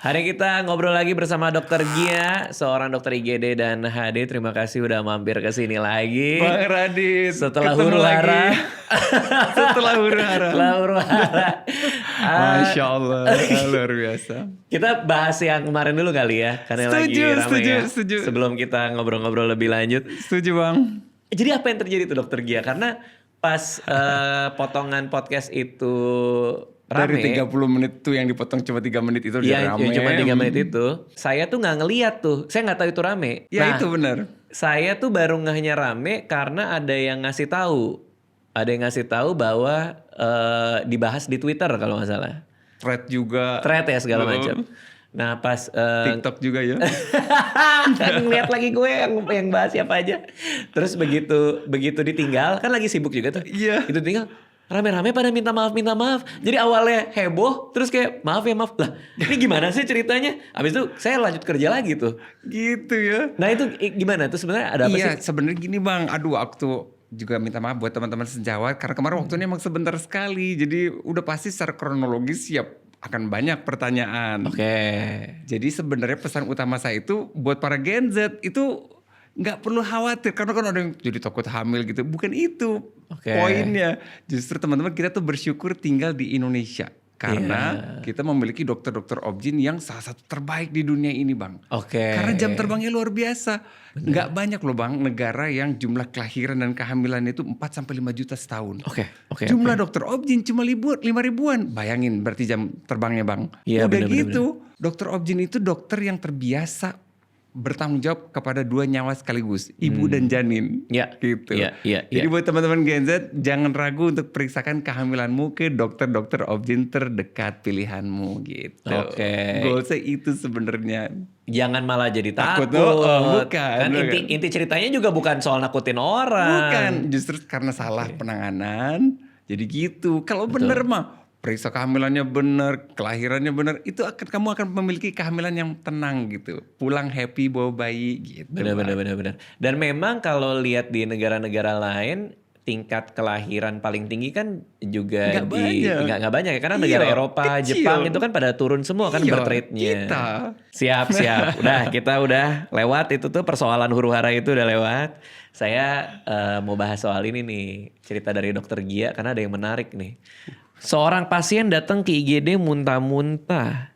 Hari kita ngobrol lagi bersama Dokter Gia, seorang dokter IGD dan HD. Terima kasih udah mampir ke sini lagi. Bang Radit, Setelah ketemu huru-hara. lagi. Setelah huru-hara. Setelah huru-hara. Masya Allah, luar biasa. Kita bahas yang kemarin dulu kali ya, karena lagi ramai ya. Setuju. Sebelum kita ngobrol-ngobrol lebih lanjut. Setuju Bang. Jadi apa yang terjadi tuh Dokter Gia? Karena pas potongan podcast itu rame. Dari 30 menit tuh yang dipotong cuma 3 menit itu udah Iya, rame. yang cuma 3 menit itu. Saya tuh gak ngeliat tuh. Saya gak tahu itu rame. Ya itu benar. Saya tuh baru ngehnya rame karena ada yang ngasih tahu. Ada yang ngasih tahu bahwa dibahas di Twitter kalau nggak salah. Thread juga. Thread ya segala macam. Nah pas TikTok juga ya. kan ngeliat lagi gue yang bahas siapa aja. Terus begitu ditinggal kan lagi sibuk juga tuh. Iya. Itu tinggal rame-rame pada minta maaf. Jadi awalnya heboh, terus kayak maaf ya maaf. Lah ini gimana sih ceritanya? Abis itu saya lanjut kerja lagi tuh. Gitu ya. Nah itu gimana tuh sebenarnya ada apa sih? Iya sebenarnya gini Bang. Aduh waktu juga minta maaf buat teman-teman sejawat. Karena kemarin waktunya emang sebentar sekali. Jadi udah pasti secara kronologis siap akan banyak pertanyaan. Oke. Jadi sebenarnya pesan utama saya itu buat para Gen Z itu nggak perlu khawatir karena kan ada yang jadi takut hamil gitu. Bukan itu poinnya. Justru teman-teman kita tuh bersyukur tinggal di Indonesia karena kita memiliki dokter-dokter obgyn yang salah satu terbaik di dunia ini Bang. Karena jam terbangnya luar biasa. Nggak banyak loh Bang negara yang jumlah kelahiran dan kehamilan itu 4-5 juta setahun. Jumlah dokter obgyn cuma 5 ribuan. Bayangin berarti jam terbangnya Bang. Iya, Udah bener, gitu dokter obgyn itu dokter yang terbiasa bertanggung jawab kepada 2 nyawa sekaligus, ibu dan janin. Ya, gitu. Iya. Jadi buat teman-teman Gen Z, jangan ragu untuk periksakan kehamilanmu ke dokter-dokter obgyn terdekat pilihanmu gitu. Goalsnya itu sebenarnya. Jangan malah jadi takut. Bukan. Kan inti ceritanya juga bukan soal nakutin orang. Bukan, justru karena salah penanganan. Jadi gitu. Kalau bener mah periksa kehamilannya benar, kelahirannya benar, itu kamu akan memiliki kehamilan yang tenang gitu. Pulang happy bawa bayi gitu. Benar. Dan memang kalau lihat di negara-negara lain tingkat kelahiran paling tinggi kan juga nggak banyak ya karena negara Eropa, kecil. Jepang itu kan pada turun semua kan birth rate-nya. Siap. Kita udah lewat itu tuh persoalan huru-hara itu udah lewat. Saya mau bahas soal ini nih, cerita dari Dokter Gia karena ada yang menarik nih. Seorang pasien datang ke IGD muntah-muntah.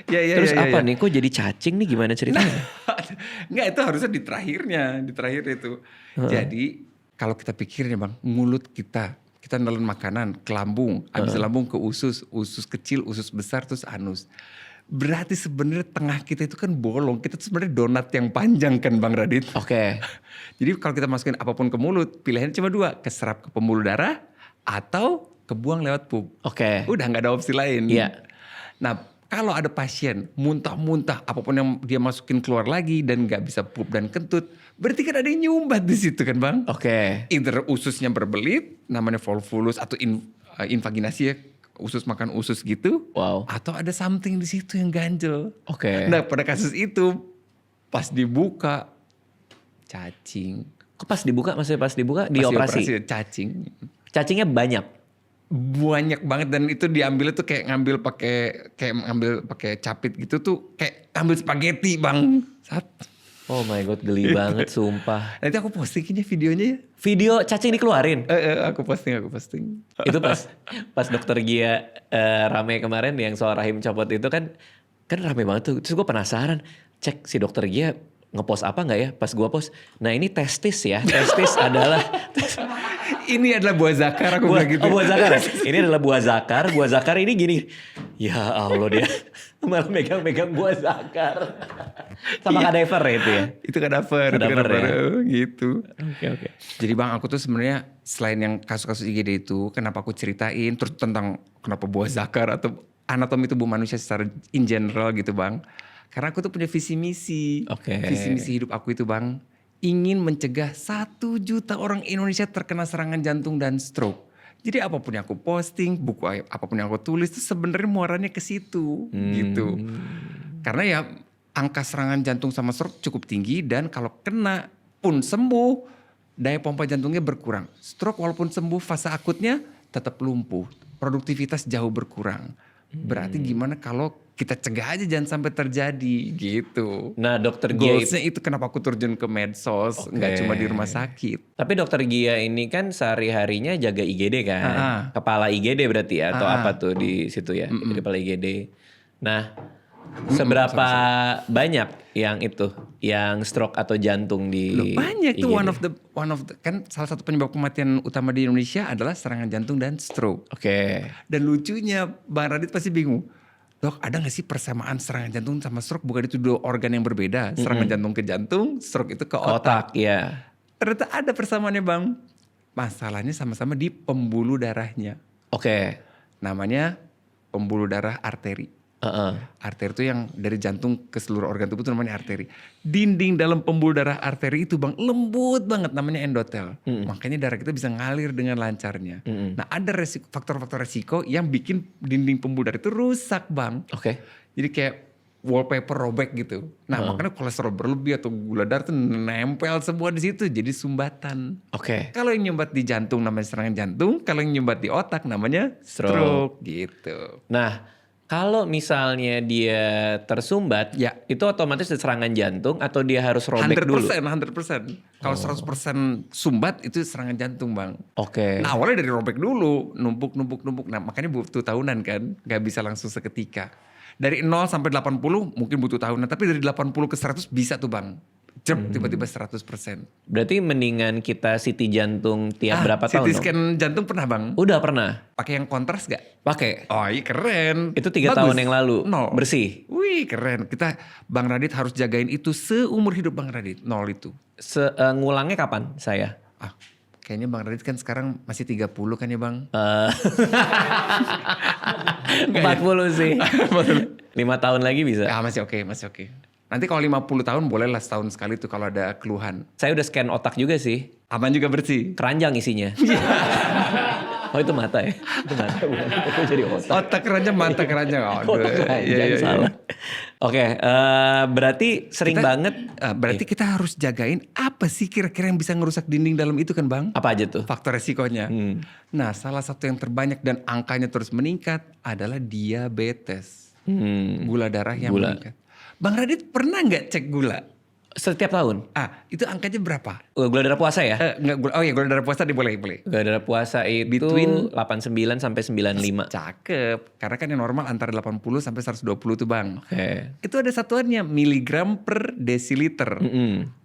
Terus apa nih? Kok jadi cacing nih? Gimana ceritanya? Enggak, itu harusnya di terakhir itu. Jadi kalau kita pikirin ya Bang, mulut kita nelen makanan ke lambung, habis lambung ke usus kecil, usus besar, terus anus. Berarti sebenarnya tengah kita itu kan bolong. Kita tuh sebenarnya donat yang panjang kan Bang Radit. Jadi kalau kita masukin apapun ke mulut, pilihannya cuma 2, keserap ke pembuluh darah atau kebuang lewat pup. Udah gak ada opsi lain. Nah kalau ada pasien muntah-muntah apapun yang dia masukin keluar lagi dan gak bisa pup dan kentut, berarti kan ada yang nyumbat di situ kan Bang. Either ususnya berbelit, namanya volvulus atau invaginasi ya, usus makan usus gitu. Atau ada something di situ yang ganjel. Nah pada kasus itu pas dibuka cacing. Kok pas dibuka? Maksudnya pas dibuka dioperasi? Cacing. Cacingnya banyak banget dan itu diambilnya tuh kayak ngambil pakai capit gitu tuh kayak ambil spaghetti Bang. Oh my god, geli banget sumpah. Nanti aku postingnya videonya ya. Video cacing dikeluarin? Aku posting. Itu pas Dokter Gia rame kemarin yang soal rahim copot itu kan rame banget tuh. Terus gue penasaran, cek si Dokter Gia ngepost apa nggak ya? Pas gue post, nah ini testis ya. Testis adalah ini adalah buah zakar, aku bilang gitu. Buah zakar. Ini adalah buah zakar. Buah zakar ini gini. Ya Allah dia malah megang-megang buah zakar. Sama kadaver ya itu ya? Itu kadaver ya? Gitu. Oke. Jadi Bang aku tuh sebenarnya selain yang kasus-kasus IGD itu, kenapa aku ceritain terus tentang kenapa buah zakar atau anatomi tubuh manusia secara in general gitu Bang. Karena aku tuh punya visi misi. Visi misi hidup aku itu Bang, ingin mencegah 1 juta orang Indonesia terkena serangan jantung dan stroke. Jadi apapun yang aku posting, buku apapun yang aku tulis itu sebenarnya muaranya ke situ gitu. Karena ya angka serangan jantung sama stroke cukup tinggi dan kalau kena pun sembuh, daya pompa jantungnya berkurang. Stroke walaupun sembuh fase akutnya tetap lumpuh, produktivitas jauh berkurang. Berarti gimana kalau kita cegah aja jangan sampai terjadi gitu. Nah dokter Gia Goalsnya itu kenapa aku terjun ke medsos, nggak cuma di rumah sakit. Tapi dokter Gia ini kan sehari-harinya jaga IGD kan, kepala IGD berarti ya, atau apa tuh di situ ya, kepala IGD. Nah, seberapa banyak yang itu, yang stroke atau jantung di Banyak IGD? tuh one of the kan salah satu penyebab kematian utama di Indonesia adalah serangan jantung dan stroke. Oke. Dan lucunya Bang Radit pasti bingung. Dok, ada gak sih persamaan serangan jantung sama stroke? Bukan itu dua organ yang berbeda. Serangan jantung ke jantung, stroke itu ke otak. Ya. Ternyata ada persamaannya Bang. Masalahnya sama-sama di pembuluh darahnya. Oke. Namanya pembuluh darah arteri. Arteri itu yang dari jantung ke seluruh organ tubuh itu namanya arteri. Dinding dalam pembuluh darah arteri itu Bang lembut banget, namanya endotel. Makanya darah kita bisa ngalir dengan lancarnya. Nah ada faktor-faktor resiko yang bikin dinding pembuluh darah itu rusak Bang. Oke. Jadi kayak wallpaper robek gitu. Nah makanya kolesterol berlebih atau gula darah itu nempel semua di situ jadi sumbatan. Oke. Kalau yang nyumbat di jantung namanya serangan jantung, kalau yang nyumbat di otak namanya stroke gitu. Nah, kalau misalnya dia tersumbat, Ya. itu otomatis serangan jantung atau dia harus robek 100%, dulu? 100%. Kalau 100% sumbat itu serangan jantung Bang. Oke. Nah awalnya dari robek dulu, numpuk. Nah makanya butuh tahunan kan, gak bisa langsung seketika. Dari 0 sampai 80 mungkin butuh tahunan, tapi dari 80 ke 100 bisa tuh Bang. Tiba-tiba 100%. Berarti mendingan kita CT jantung tiap berapa tahun CT dong? scan jantung pernah Bang? Udah pernah? Pakai yang kontras gak? Pakai. Oh iya keren. Itu 3 Bagus. tahun yang lalu. Nol. Bersih. Wih keren. Kita Bang Radit harus jagain itu seumur hidup Bang Radit. 0 itu. Ngulangnya kapan saya? Kayaknya Bang Radit kan sekarang masih 30 kan ya Bang? 40 sih. 5 tahun lagi bisa. Ya masih oke. Nanti kalau 50 tahun bolehlah setahun sekali tuh kalau ada keluhan. Saya udah scan otak juga sih. Aman juga bersih. Keranjang isinya. Oh itu mata ya? Itu mata bukan? Itu jadi otak. Otak keranjang, mata keranjang. Otak keranjang salah. Oke, berarti sering banget. Berarti kita harus jagain apa sih kira-kira yang bisa ngerusak dinding dalam itu kan Bang? Apa aja tuh? Faktor resikonya. Nah salah satu yang terbanyak dan angkanya terus meningkat adalah diabetes. Gula darah yang meningkat. Bang Radit pernah nggak cek gula? Setiap tahun? Itu angkanya berapa? Gula darah puasa ya? Gula darah puasa boleh. Gula darah puasa itu Between 89 sampai 95. Cakep. Karena kan yang normal antara 80 sampai 120 tuh Bang. Oke. Itu ada satuannya miligram per desiliter.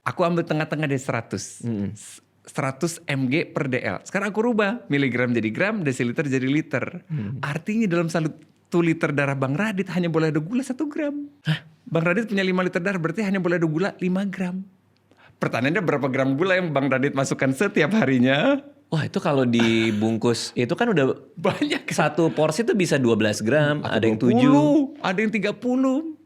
Aku ambil tengah-tengah dari 100. 100 mg per dl. Sekarang aku rubah miligram jadi gram, desiliter jadi liter. Artinya dalam 1 liter darah Bang Radit hanya boleh ada gula 1 gram. Bang Radit punya 5 liter darah berarti hanya boleh ada gula 5 gram. Pertanyaannya berapa gram gula yang Bang Radit masukkan setiap harinya? Wah itu kalau dibungkus itu kan udah Banyak. satu porsi tuh bisa 12 gram, ada yang 7. Ada yang 30.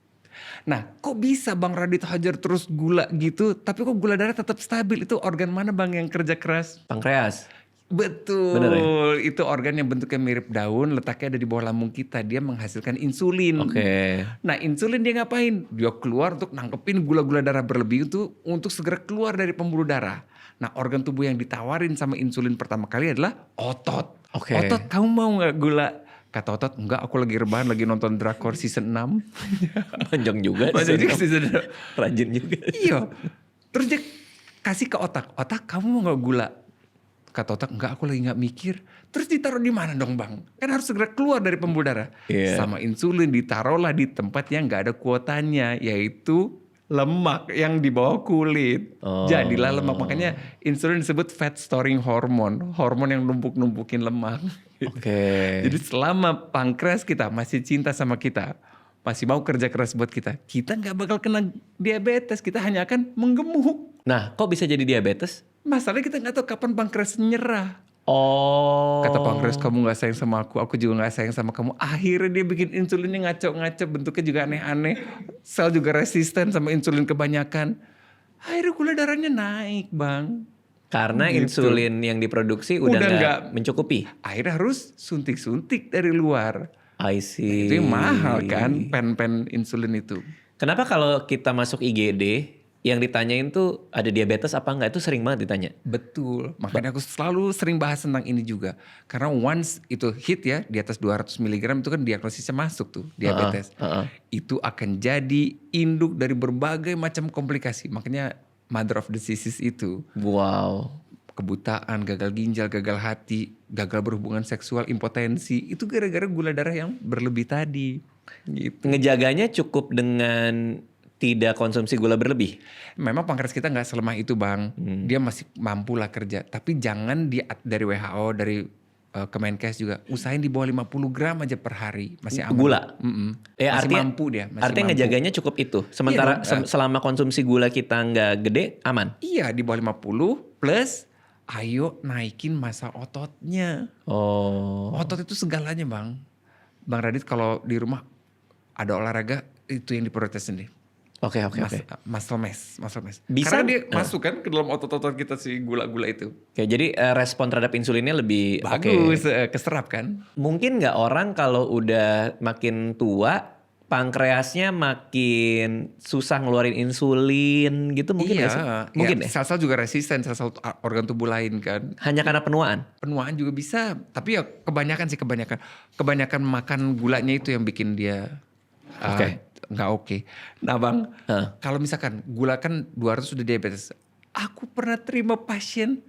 Nah kok bisa Bang Radit hajar terus gula gitu, tapi kok gula darah tetap stabil? Itu organ mana Bang yang kerja keras? Pankreas. Betul, Bener ya? Itu organ yang bentuknya mirip daun, letaknya ada di bawah lambung kita. Dia menghasilkan insulin. Oke. Nah insulin dia ngapain? Dia keluar untuk nangkepin gula-gula darah berlebih itu untuk segera keluar dari pembuluh darah. Nah organ tubuh yang ditawarin sama insulin pertama kali adalah otot. Oke. Otot, kamu mau gak gula? Kata otot, enggak aku lagi rebahan, lagi nonton drakor season 6. Panjang juga. Panjang juga season 6. Rajin juga. Iya. Terus dia kasih ke otak. Otak kamu mau gak gula? Kata otak, enggak aku lagi gak mikir. Terus ditaruh di mana dong Bang? Kan harus segera keluar dari pembuluh darah. Iya. Sama insulin ditaruhlah di tempat yang gak ada kuotanya. Yaitu lemak yang di bawah kulit. Jadilah lemak. Makanya insulin disebut fat storing hormone. Hormon yang numpuk-numpukin lemak. Oke. Jadi selama pankreas kita masih cinta sama kita, masih mau kerja keras buat kita gak bakal kena diabetes. Kita hanya akan menggemuk. Nah kok bisa jadi diabetes? Masalahnya kita gak tahu kapan pankreas nyerah. Oh. Kata pankreas, kamu gak sayang sama aku juga gak sayang sama kamu. Akhirnya dia bikin insulinnya ngaco-ngaco, bentuknya juga aneh-aneh. Sel juga resisten sama insulin kebanyakan. Akhirnya gula darahnya naik Bang. Karena Gitu. insulin yang diproduksi udah nggak mencukupi. Akhirnya harus suntik-suntik dari luar. I see. Itu yang mahal kan, pen-pen insulin itu. Kenapa kalau kita masuk IGD yang ditanyain tuh ada diabetes apa enggak, itu sering banget ditanya. Betul, makanya aku selalu sering bahas tentang ini juga. Karena once itu hit ya di atas 200 mg itu kan diagnosisnya masuk tuh diabetes. Itu akan jadi induk dari berbagai macam komplikasi. Makanya mother of diseases itu. Wow. Kebutaan, gagal ginjal, gagal hati, gagal berhubungan seksual, impotensi. Itu gara-gara gula darah yang berlebih tadi. Gitu. Ngejaganya cukup dengan tidak konsumsi gula berlebih. Memang pankreas kita nggak selemah itu bang, dia masih mampu lah kerja. Tapi jangan dari WHO, dari Kemenkes juga usahain di bawah 50 gram aja per hari, masih aman. Gula. Masih artinya, mampu dia. Artinya ngejaganya cukup itu. Sementara selama konsumsi gula kita nggak gede, aman. Iya di bawah 50 plus, ayo naikin massa ototnya. Otot itu segalanya bang. Bang Radit kalau di rumah ada olahraga itu yang diprioritaskan deh. Oke. Muscle mass. Bisa, karena dia masuk kan ke dalam otot-otot kita si gula-gula itu. Oke, jadi respon terhadap insulinnya lebih bagus, keserap kan. Mungkin nggak orang kalau udah makin tua, pankreasnya makin susah ngeluarin insulin gitu mungkin nggak sih? Mungkin ya. Sel-sel juga resisten, sel-sel organ tubuh lain kan. Hanya karena penuaan? Penuaan juga bisa, tapi ya kebanyakan makan gulanya itu yang bikin dia nggak oke. Nah bang, kalau misalkan gula kan 200 sudah diabetes. Aku pernah terima pasien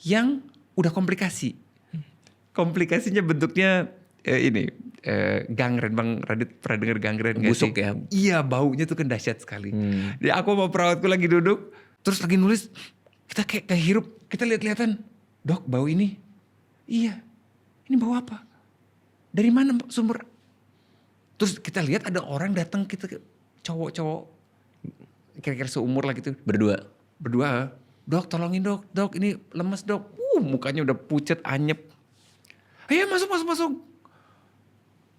yang udah komplikasi. Komplikasinya bentuknya gangren. Bang Radit pernah dengar gangren gak sih? Busuk ya? Iya, baunya tuh kan dahsyat sekali. Jadi aku sama perawatku lagi duduk, terus lagi nulis, kita kayak hirup, kita lihat-lihatan. Dok, bau ini? Iya. Ini bau apa? Dari mana sumber? Terus kita lihat ada orang datang, kita cowok-cowok kira-kira seumur lah gitu. Berdua. Dok tolongin dok, ini lemes dok. Mukanya udah pucet, anyep. Ayo masuk.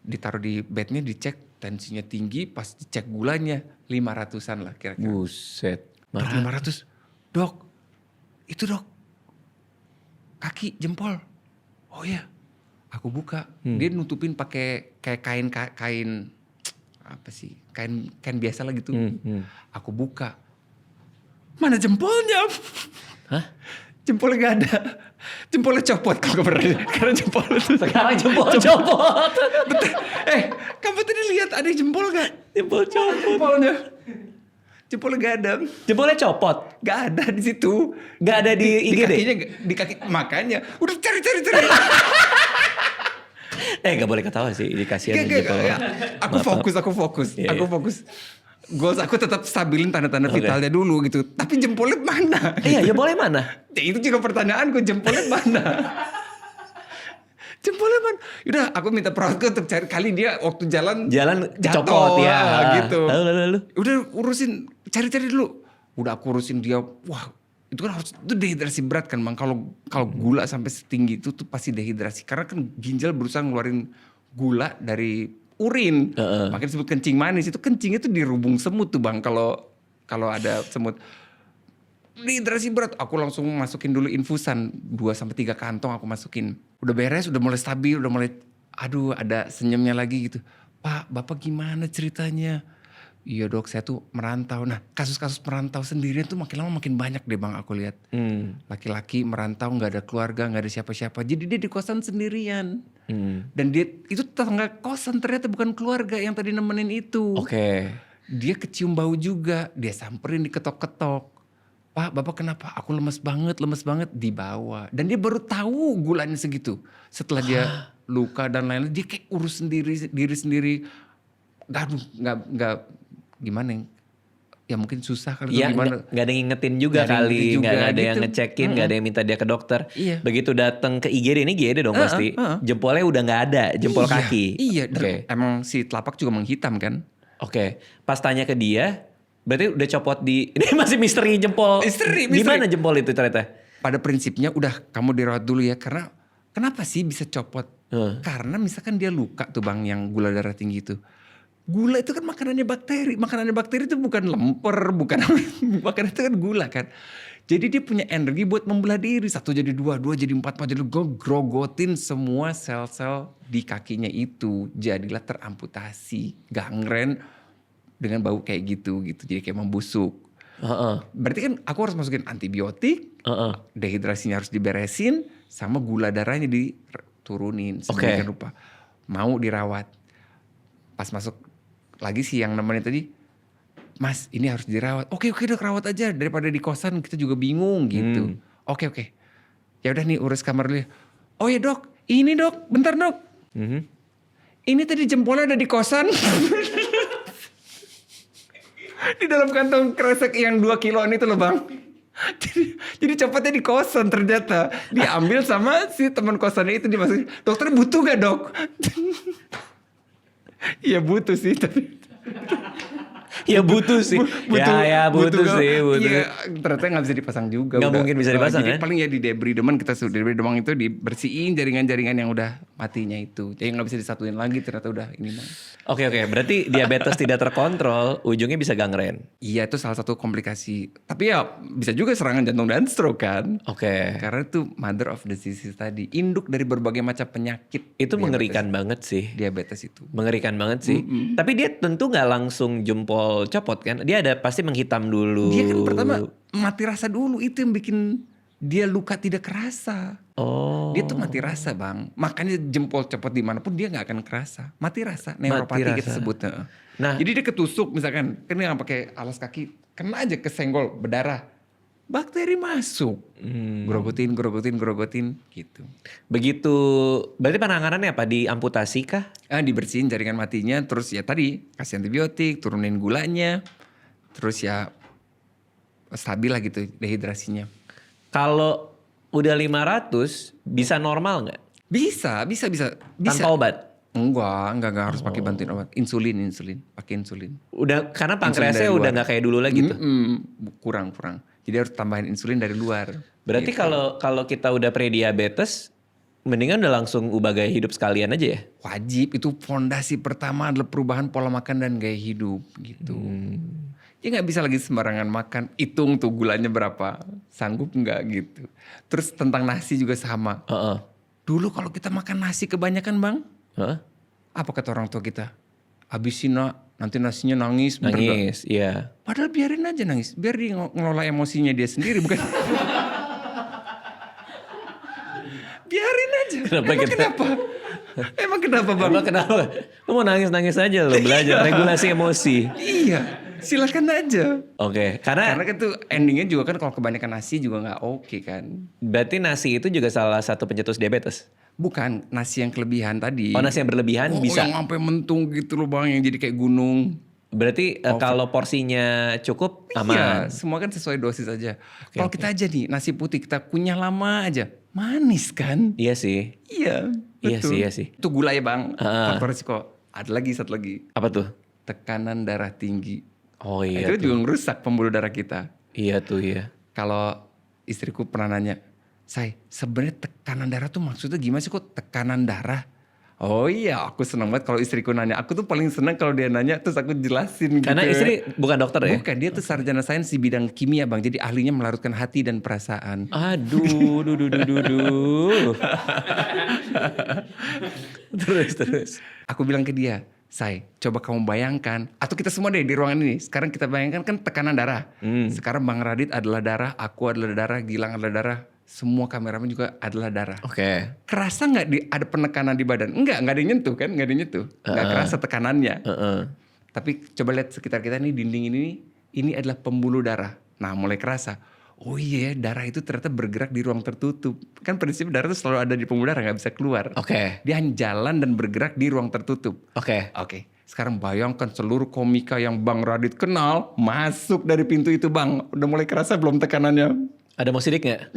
Ditaruh di bednya, dicek tensinya tinggi, pas dicek gulanya 500-an lah kira-kira. Buset. Dok 500. Dok, itu dok. Kaki, jempol. Oh iya. Aku buka, dia nutupin pakai kayak kain apa sih? Kain biasa lah gitu. Aku buka. Mana jempolnya? Hah? Jempolnya gak ada. Jempolnya copot kalau pernah. Karena jempol itu sekarang jempol copot. Betul. Kamu tadi lihat ada jempol gak? Jempol copot. Jempolnya gak ada. Jempolnya copot? Gak ada di situ. Gak ada di IGD? Di kakinya, di kaki. Makanya udah cari. Gak boleh ketawa sih, dikasihan jempol. Aku fokus. Yeah. Aku fokus. Goals aku tetap stabilin tanda-tanda vitalnya dulu gitu. Tapi jempolnya mana? Iya, jempolnya mana? Itu juga pertanyaanku, jempolnya mana? Jempolnya mana? Yaudah, aku minta perawatku untuk cari. Kali dia waktu jalan jatuh, copot ya. Gitu. Lalu. Udah urusin, cari dulu. Udah aku urusin dia. Wah, itu kan harus, itu dehidrasi berat kan bang. Kalau gula sampai setinggi itu tuh pasti dehidrasi. Karena kan ginjal berusaha ngeluarin gula dari urin. Makanya disebut kencing manis. Itu kencingnya tuh dirubung semut tuh bang. Kalau ada semut. Dehidrasi berat. Aku langsung masukin dulu infusan. 2-3 kantong aku masukin. Udah beres, udah mulai stabil, udah mulai. Aduh, ada senyumnya lagi gitu. Pak, Bapak gimana ceritanya? Iya dok, saya tuh merantau. Nah, kasus-kasus merantau sendirian tuh makin lama makin banyak deh bang, aku lihat. Laki-laki merantau, nggak ada keluarga, nggak ada siapa-siapa. Jadi dia di kosan sendirian. Dan dia itu tetangga kosan, ternyata bukan keluarga yang tadi nemenin itu. Oke. Dia kecium bau juga, dia samperin, diketok-ketok. Pak, Bapak kenapa? Aku lemes banget, dibawa. Dan dia baru tahu gulanya segitu. Setelah dia luka dan lain-lain, dia kayak urus diri sendiri. Aduh, nggak gimana ya mungkin susah kali ya, gimana. Gak ada yang ngingetin juga kali, gak ada gitu. yang ngecekin, gak ada yang minta dia ke dokter. Iya. Begitu datang ke IGD, ini IGD dong pasti. Jempolnya udah gak ada, jempol kaki. Iya, emang si telapak juga menghitam kan. Oke, pas tanya ke dia, berarti udah copot ini masih misteri jempol. Misteri. Gimana jempol itu ternyata? Pada prinsipnya udah kamu dirawat dulu ya, karena kenapa sih bisa copot? Karena misalkan dia luka tuh bang yang gula darah tinggi itu. Gula itu kan makanannya bakteri. Makanannya bakteri itu bukan lemper, bukan makanan itu kan gula kan. Jadi dia punya energi buat membelah diri. 1 jadi 2, 2 jadi 4, 4 jadi grogotin semua sel-sel di kakinya itu. Jadilah teramputasi, gangren dengan bau kayak gitu. Jadi kayak membusuk. Berarti kan aku harus masukin antibiotik, dehidrasinya harus diberesin, sama gula darahnya diturunin sedemikian rupa. Mau dirawat. Pas masuk lagi si yang nemenin tadi, Mas ini harus dirawat. Oke dok, rawat aja, daripada di kosan kita juga bingung gitu. Oke. Ya udah nih urus kamar dulu. Oh ya dok, ini dok, bentar dok. Ini tadi jempolnya ada di kosan. Di dalam kantong kresek yang 2 kiloan itu loh bang. Jadi copotnya di kosan ternyata. Diambil sama si teman kosannya itu, dimasukin. Dokter butuh gak dok? Iya butuh sih tapi. Ya butuh sih. Butuh sih. Iya, ternyata gak bisa dipasang juga. Gak mungkin bisa dipasang jadi paling ya di debris deman kita sudah debris demang itu dibersihin jaringan-jaringan yang udah matinya itu. Jadi gak bisa disatuin lagi, ternyata udah ini bang. Oke, berarti diabetes tidak terkontrol, ujungnya bisa gangren. Iya itu salah satu komplikasi. Tapi ya bisa juga serangan jantung dan stroke kan. Karena itu mother of disease tadi. Induk dari berbagai macam penyakit. Itu mengerikan banget sih. Diabetes itu. Mengerikan banget sih. Tapi dia tentu gak langsung jempol copot kan. Dia ada pasti menghitam dulu. Dia kan pertama mati rasa dulu. Itu yang bikin dia luka tidak kerasa. Dia tuh mati rasa bang. Makanya jempol copot dimanapun dia gak akan kerasa. Mati rasa. Neuropati kita sebut. Nah, jadi dia ketusuk misalkan. Kan dia gak pakai alas kaki. Kena aja kesenggol berdarah. Bakteri masuk. Grogotin gitu. Begitu. Berarti penanganannya apa? Diamputasi kah? Dibersihin jaringan matinya. Terus ya tadi kasih antibiotik. Turunin gulanya. Terus ya stabil lah gitu dehidrasinya. Kalau udah 500 bisa normal nggak? Bisa. Tanpa obat? Enggak harus pakai bantuin obat. Insulin, pakai insulin. Udah karena pankreasnya udah nggak kayak dulu lagi tuh. Kurang. Jadi harus tambahin insulin dari luar. Berarti gitu. kalau kita udah prediabetes, mendingan udah langsung ubah gaya hidup sekalian aja ya? Wajib, itu fondasi pertama adalah perubahan pola makan dan gaya hidup gitu. Ya gak bisa lagi sembarangan makan, hitung tuh gulanya berapa, sanggup gak gitu. Terus tentang nasi juga sama. Dulu kalau kita makan nasi kebanyakan bang, apa kata orang tua kita? Habisin nak, nanti nasinya nangis. Iya. Padahal biarin aja nangis, biar dia ngelola emosinya dia sendiri bukan. Biarin aja. Emang kenapa bang? Lu mau nangis aja lo, belajar regulasi emosi. Iya, silakan aja. Karena kan itu endingnya juga kan kalau kebanyakan nasi juga nggak oke kan. Berarti nasi itu juga salah satu pencetus diabetes? Bukan, nasi yang kelebihan tadi. Nasi yang berlebihan bisa. Yang sampai mentung gitu loh bang, yang jadi kayak gunung. Berarti kalau porsinya cukup aman. Iya, semua kan sesuai dosis aja. Kalau kita aja nih nasi putih kita kunyah lama aja, manis kan? Iya sih. Iya, betul. Iya sih. Itu gula ya bang, faktor risiko. Ada lagi satu lagi. Apa tuh? Tekanan darah tinggi. Oh iya. Itu juga ngerusak pembuluh darah kita. Iya tuh iya. Kalau istriku pernah nanya, sebenarnya tekanan darah tuh maksudnya gimana sih kok tekanan darah? Oh iya, aku senang banget kalau istriku nanya. Aku tuh paling senang kalau dia nanya terus aku jelasin. Karena gitu. Istri bukan dokter ya? Bukan, dia tuh sarjana sains di bidang kimia bang. Jadi ahlinya melarutkan hati dan perasaan. Aduh, Terus. Aku bilang ke dia, coba kamu bayangkan. Atau kita semua deh di ruangan ini. Sekarang kita bayangkan kan tekanan darah. Sekarang Bang Radit adalah darah, aku adalah darah, Gilang adalah darah. Semua kameramen juga adalah darah. Kerasa gak ada penekanan di badan? Enggak ada yang nyentuh kan? Gak ada yang nyentuh. Gak kerasa tekanannya. Tapi coba lihat sekitar kita nih, dinding ini adalah pembuluh darah. Nah mulai kerasa. Oh iya, darah itu ternyata bergerak di ruang tertutup. Kan prinsip darah itu selalu ada di pembuluh darah, gak bisa keluar. Dia hanya jalan dan bergerak di ruang tertutup. Sekarang bayangkan seluruh komika yang Bang Radit kenal masuk dari pintu itu bang. Udah mulai kerasa belum tekanannya? Ada mau sidik gak?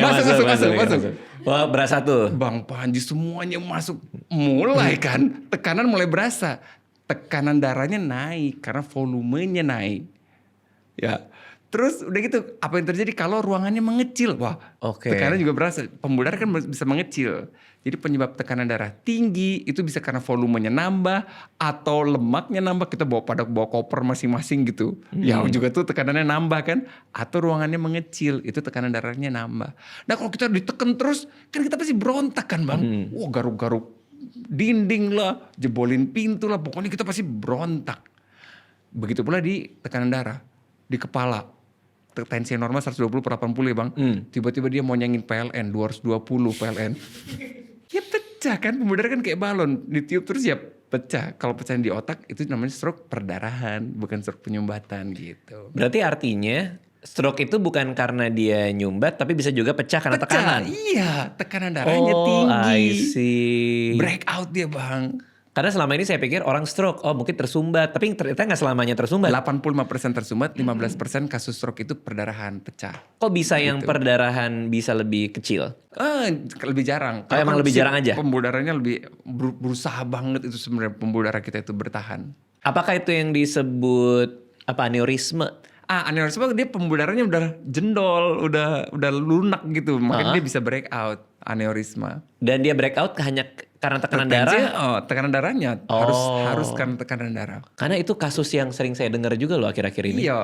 Masuk. Wah berasa tuh. Bang Panji semuanya masuk. Mulai kan, tekanan mulai berasa. Tekanan darahnya naik karena volumenya naik. Ya, terus udah gitu apa yang terjadi kalau ruangannya mengecil? Wah, tekanan juga berasa. Pembuluh darah kan bisa mengecil. Jadi penyebab tekanan darah tinggi itu bisa karena volumenya nambah atau lemaknya nambah. Kita bawa koper masing-masing gitu. Ya juga tuh tekanannya nambah kan. Atau ruangannya mengecil, itu tekanan darahnya nambah. Nah kalau kita ditekan terus, kan kita pasti berontak kan bang. Wah garuk-garuk dinding lah, jebolin pintu lah. Pokoknya kita pasti berontak. Begitu pula di tekanan darah, di kepala. Tensi normal 120/80 ya bang. Tiba-tiba dia mau nyengin PLN, 220 PLN. Ya pecah kan, pembuluh darah kan kayak balon. Ditiup terus ya pecah. Kalau pecahan di otak itu namanya stroke perdarahan, bukan stroke penyumbatan gitu. Berarti artinya stroke itu bukan karena dia nyumbat, tapi bisa juga pecah karena tekanan. Iya, tekanan darahnya tinggi. I see. Breakout dia bang. Karena selama ini saya pikir orang stroke, mungkin tersumbat. Tapi ternyata nggak selamanya tersumbat. 85% tersumbat, 15% kasus stroke itu perdarahan pecah. Kok bisa yang perdarahan bisa lebih kecil? Lebih jarang. Emang lebih jarang aja? Pembuluh darahnya lebih berusaha banget itu sebenarnya pembuluh darah kita itu bertahan. Apakah itu yang disebut aneurisme? Aneurisma dia pembuluh darahnya udah jendol, udah lunak gitu, makanya dia bisa breakout aneurisma. Dan dia breakout hanya karena tekanan darah? Tekanan darahnya harus karena tekanan darah. Karena itu kasus yang sering saya dengar juga loh akhir-akhir ini. Iya,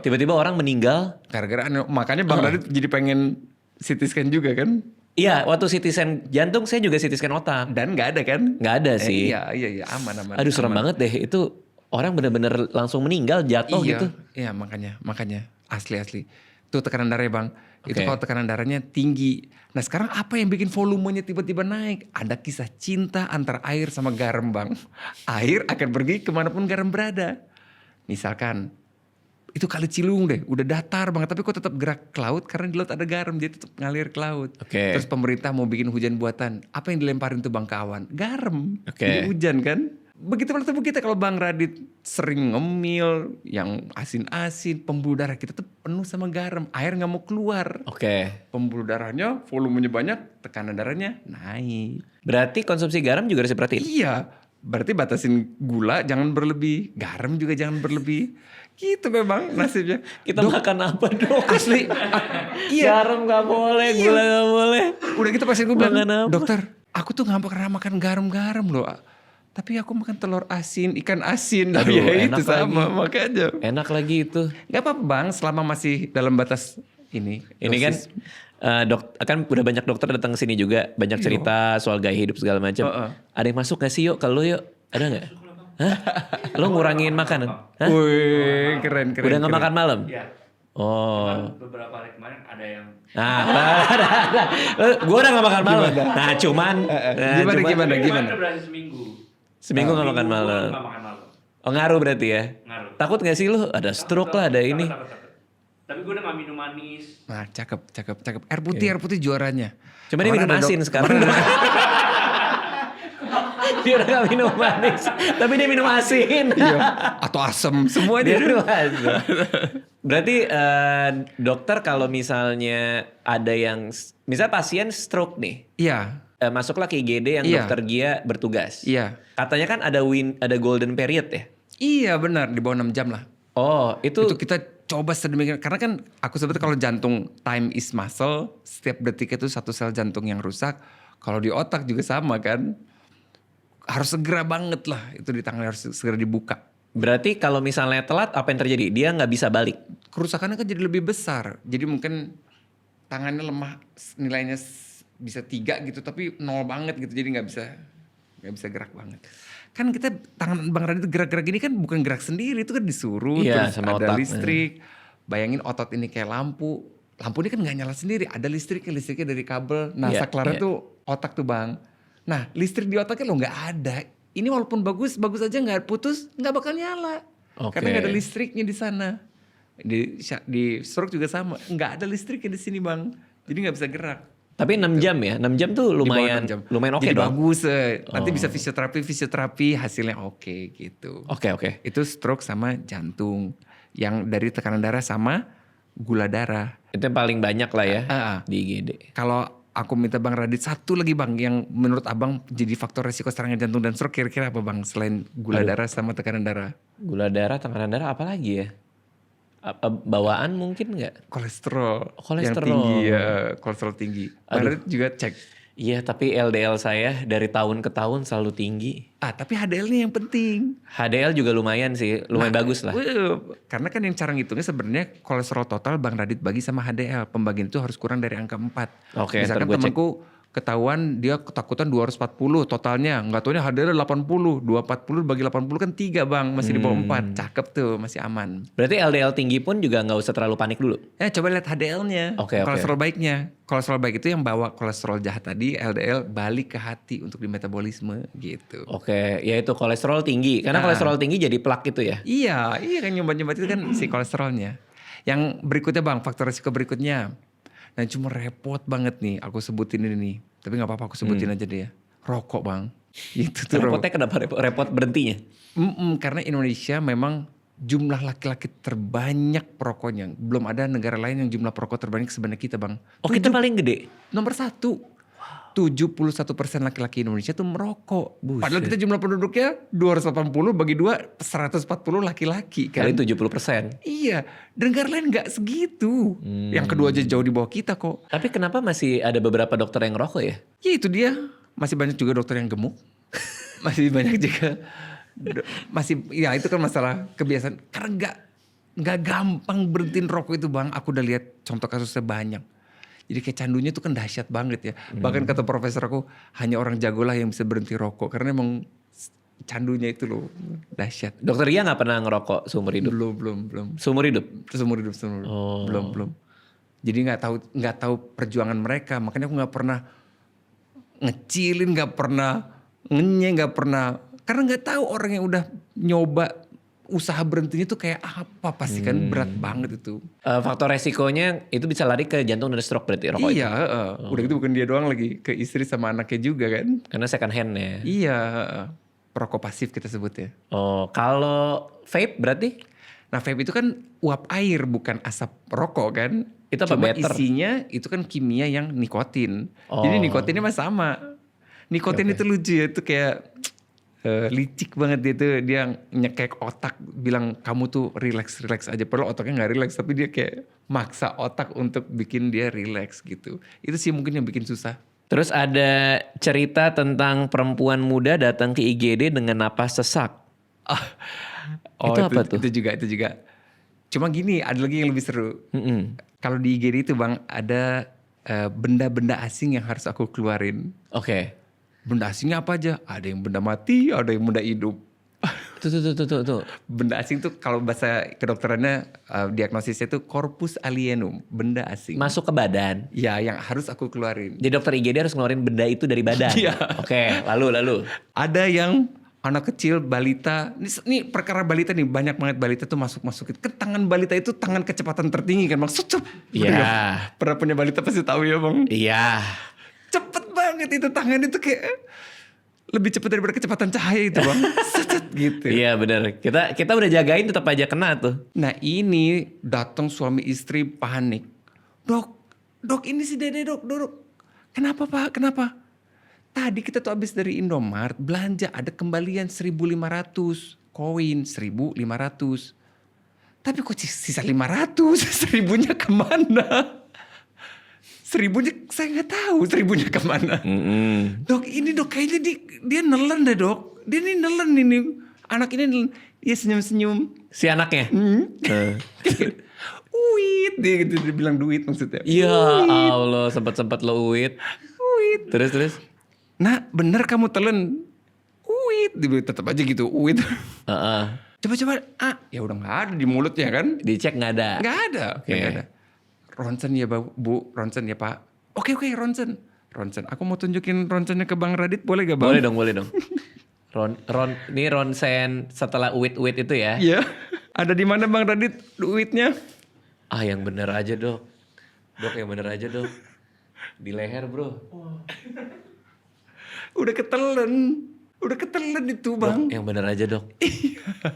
Tiba-tiba orang meninggal. Gara-gara makanya Bang Radit jadi pengen CT scan juga kan? Iya, waktu CT scan jantung saya juga CT scan otak. Dan nggak ada kan? Nggak ada sih. Iya, aman. Aduh serem banget deh itu. Orang bener-bener langsung meninggal jatuh gitu. Iya makanya asli. Itu tekanan darahnya bang. Okay. Itu kalau tekanan darahnya tinggi. Nah sekarang apa yang bikin volumenya tiba-tiba naik? Ada kisah cinta antara air sama garam bang. Air akan pergi kemanapun garam berada. Misalkan itu Kali Ciliwung deh, udah datar banget tapi kok tetap gerak ke laut karena di laut ada garam, dia tetap ngalir ke laut. Okay. Terus pemerintah mau bikin hujan buatan, apa yang dilemparin tuh bang ke awan? Garam. Okay. Jadi hujan kan? Begitu pula tubuh kita kalau Bang Radit sering ngemil, yang asin-asin, pembuluh darah kita tuh penuh sama garam, air nggak mau keluar. Oke. Pembuluh darahnya, volumenya banyak, tekanan darahnya naik. Berarti konsumsi garam juga harus diperhatiin? Iya, berarti batasin gula jangan berlebih, garam juga jangan berlebih. Gitu memang nasibnya. Kita makan apa dong? Asli. Iya. Garam gak boleh, gula gak boleh. Udah gitu pasti gue bilang, apa? dokter aku tuh gak pernah makan garam-garam loh. Tapi aku makan telur asin, ikan asin. Aduh, ya enak itu sama lagi. makanya. Enak lagi itu. Gak apa-apa bang, selama masih dalam batas ini. Ini kan kan udah banyak dokter datang ke sini juga, banyak cerita soal gaya hidup segala macam. Ada yang masuk gak sih yuk? Kalau yuk, ada nggak? Hah? Lo ngurangin makanan? Hah? Wih, keren. Udah nggak makan malam? Iya. Oh. Cuman beberapa hari kemarin ada yang Gue udah gak makan malam. Nah cuman Gimana? Kemarin berhasil seminggu. Seminggu gak makan malam. Nggak makan malam. Oh ngaruh berarti ya? Ngaruh. Takut gak sih lu ada stroke lah, ada ini? Takut. Tapi gue udah gak minum manis. Nah cakep. Air putih juaranya. Cuma dia minum asin sekarang. Dia udah gak minum manis, tapi dia minum asin. Iya. Atau asem, semua dia minum asin. Berarti dokter kalau misalnya ada yang, misalnya pasien stroke nih. Iya. Masuklah ke IGD yang dokter Gia bertugas. Iya. Katanya kan ada golden period ya? Iya benar, di bawah 6 jam lah. Oh itu kita coba sedemikian, karena kan aku sebutnya kalau jantung time is muscle, setiap detik itu satu sel jantung yang rusak. Kalau di otak juga sama kan, harus segera banget lah itu ditangani, harus segera dibuka. Berarti kalau misalnya telat apa yang terjadi? Dia nggak bisa balik? Kerusakannya kan jadi lebih besar, jadi mungkin tangannya lemah, nilainya bisa 3 gitu tapi 0 banget gitu, jadi nggak bisa gerak banget. Kan kita tangan Bang Radit gerak-gerak gini kan bukan gerak sendiri, itu kan disuruh, iya, terus sama ada otak. listrik. Bayangin otot ini kayak lampu ini kan nggak nyala sendiri, ada listriknya dari kabel. Nah saklarnya tuh otak tuh Bang. Nah listrik di otaknya lo nggak ada. Ini walaupun bagus aja nggak putus, nggak bakal nyala. Karena nggak ada listriknya di sana. Di stroke juga sama, nggak ada listriknya di sini Bang. Jadi nggak bisa gerak. Tapi 6 jam ya? 6 jam tuh lumayan oke Jadi dong? bagus. Nanti bisa fisioterapi hasilnya oke gitu. Oke. Itu stroke sama jantung. Yang dari tekanan darah sama gula darah. Itu yang paling banyak lah ya di IGD. Kalau aku minta Bang Radit satu lagi Bang yang menurut Abang jadi faktor resiko serangan jantung dan stroke, kira-kira apa Bang selain gula darah sama tekanan darah? Gula darah, tekanan darah apa lagi ya? Bawaan mungkin nggak? Kolesterol. Kolesterol. Yang tinggi ya, kolesterol tinggi. Bang Radit juga cek. Iya tapi LDL saya dari tahun ke tahun selalu tinggi. Tapi HDL-nya yang penting. HDL juga lumayan sih, lumayan bagus lah. Karena kan yang cara ngitungnya sebenarnya kolesterol total Bang Radit bagi sama HDL. Pembagian itu harus kurang dari angka 4. Oke, Misalkan ntar gua cek. temanku ketahuan dia ketakutan 240 totalnya. Nggak taunya HDL 80. 240 bagi 80 kan 3 bang. Masih di bawah 4. Cakep tuh, masih aman. Berarti LDL tinggi pun juga nggak usah terlalu panik dulu? Coba lihat HDL-nya. Oke. Kolesterol baiknya. Kolesterol baik itu yang bawa kolesterol jahat tadi, LDL balik ke hati untuk dimetabolisme gitu. Oke, yaitu kolesterol tinggi. Karena kolesterol tinggi jadi plak itu ya? Iya kan nyobat-nyobat itu kan si kolesterolnya. Yang berikutnya bang, faktor resiko berikutnya. Nah cuma repot banget nih, aku sebutin ini nih. Tapi gak apa-apa aku sebutin aja deh ya. Rokok bang. Itu tuh Repotnya kenapa repot berhentinya? Karena Indonesia memang jumlah laki-laki terbanyak perokoknya. Belum ada negara lain yang jumlah perokok terbanyak sebanyak kita bang. Oh kita paling gede? Nomor 1. 71% laki-laki Indonesia tuh merokok. Buset. Padahal kita jumlah penduduknya 280 bagi 2, 140 laki-laki kan. Kali 70%. Iya, dan negara lain gak segitu. Yang kedua aja jauh di bawah kita kok. Tapi kenapa masih ada beberapa dokter yang ngerokok ya? Ya itu dia, masih banyak juga dokter yang gemuk. Masih banyak juga. Ya itu kan masalah kebiasaan. Karena gak gampang berhentiin rokok itu bang. Aku udah lihat contoh kasusnya banyak. Jadi kayak candunya tuh kan dahsyat banget ya. Bahkan kata profesor aku, hanya orang jago lah yang bisa berhenti rokok. Karena emang candunya itu loh dahsyat. Dokter Ria gak pernah ngerokok seumur hidup? Belum. Seumur hidup? Seumur hidup. Oh. Belum. Jadi nggak tahu perjuangan mereka. Makanya aku nggak pernah ngecilin, nggak pernah nggak pernah. Karena nggak tahu orang yang udah nyoba usaha berhentinya tuh kayak apa, pasti kan berat banget itu. Faktor resikonya itu bisa lari ke jantung dan stroke berarti rokok itu? Iya, udah gitu bukan dia doang lagi, ke istri sama anaknya juga kan. Karena second hand ya? Iya, perokok pasif kita sebut ya. Oh, kalau vape berarti? Nah vape itu kan uap air bukan asap rokok kan. Itu apa, Cuma better? isinya itu kan kimia yang nikotin. Oh. Jadi nikotinnya mah sama. Nikotin itu lucu ya, itu kayak licik banget dia tuh. Dia nyekek otak, bilang kamu tuh relax aja. Padahal otaknya gak relax, tapi dia kayak maksa otak untuk bikin dia relax gitu. Itu sih mungkin yang bikin susah. Terus ada cerita tentang perempuan muda datang ke IGD dengan napas sesak. Itu apa tuh? Itu juga. Cuma gini, ada lagi yang lebih seru. Kalau di IGD itu bang, ada benda-benda asing yang harus aku keluarin. Oke. Benda asingnya apa aja? Ada yang benda mati, ada yang benda hidup. Tuh. Benda asing tuh kalau bahasa kedokterannya diagnosisnya tuh corpus alienum, benda asing. Masuk ke badan. Ya, yang harus aku keluarin. Jadi dokter IGD harus ngeluarin benda itu dari badan. Iya. Oke, lalu. Ada yang anak kecil, balita. Ini perkara balita nih, banyak banget balita tuh masukin. Ke tangan balita itu tangan kecepatan tertinggi kan bang. Sucup. Iya. Pernah punya balita pasti tahu ya bang. Iya. Cepet banget itu tangan itu kayak lebih cepet daripada kecepatan cahaya itu bang. Secet gitu. Iya benar. Kita udah jagain tetap aja kena tuh. Nah ini datang suami istri panik. Dok ini si dede dok. Kenapa pak? Kenapa? Tadi kita tuh habis dari Indomaret belanja, ada kembalian 1.500 koin 1.500. Tapi kok sisa 500? 1.000-nya kemana? 1.000-nya saya nggak tahu 1.000-nya kemana. Dok ini dok kayaknya dia nelen deh dok. Dia ini nelen ini. Anak ini nelen. Dia senyum-senyum. Si anaknya? Uit. Dia bilang duit maksudnya. Ya Allah, sempat lo uit. Terus? Nah bener kamu telan. Uit. Dia tetap aja gitu uit. Coba. Ya udah gak ada di mulutnya kan. Dicek gak ada? Gak ada. Okay. Gak ada. Ronsen ya bu, ronsen ya pak. Oke, ronsen. Aku mau tunjukin ronsennya ke Bang Radit, boleh gak bang? Boleh dong. Ini ronsen setelah uit itu ya? Iya. Ada di mana Bang Radit uitnya? Yang bener aja dok. Dok yang bener aja dok. Di leher bro. Udah ketelen itu bang. Dok yang bener aja dok.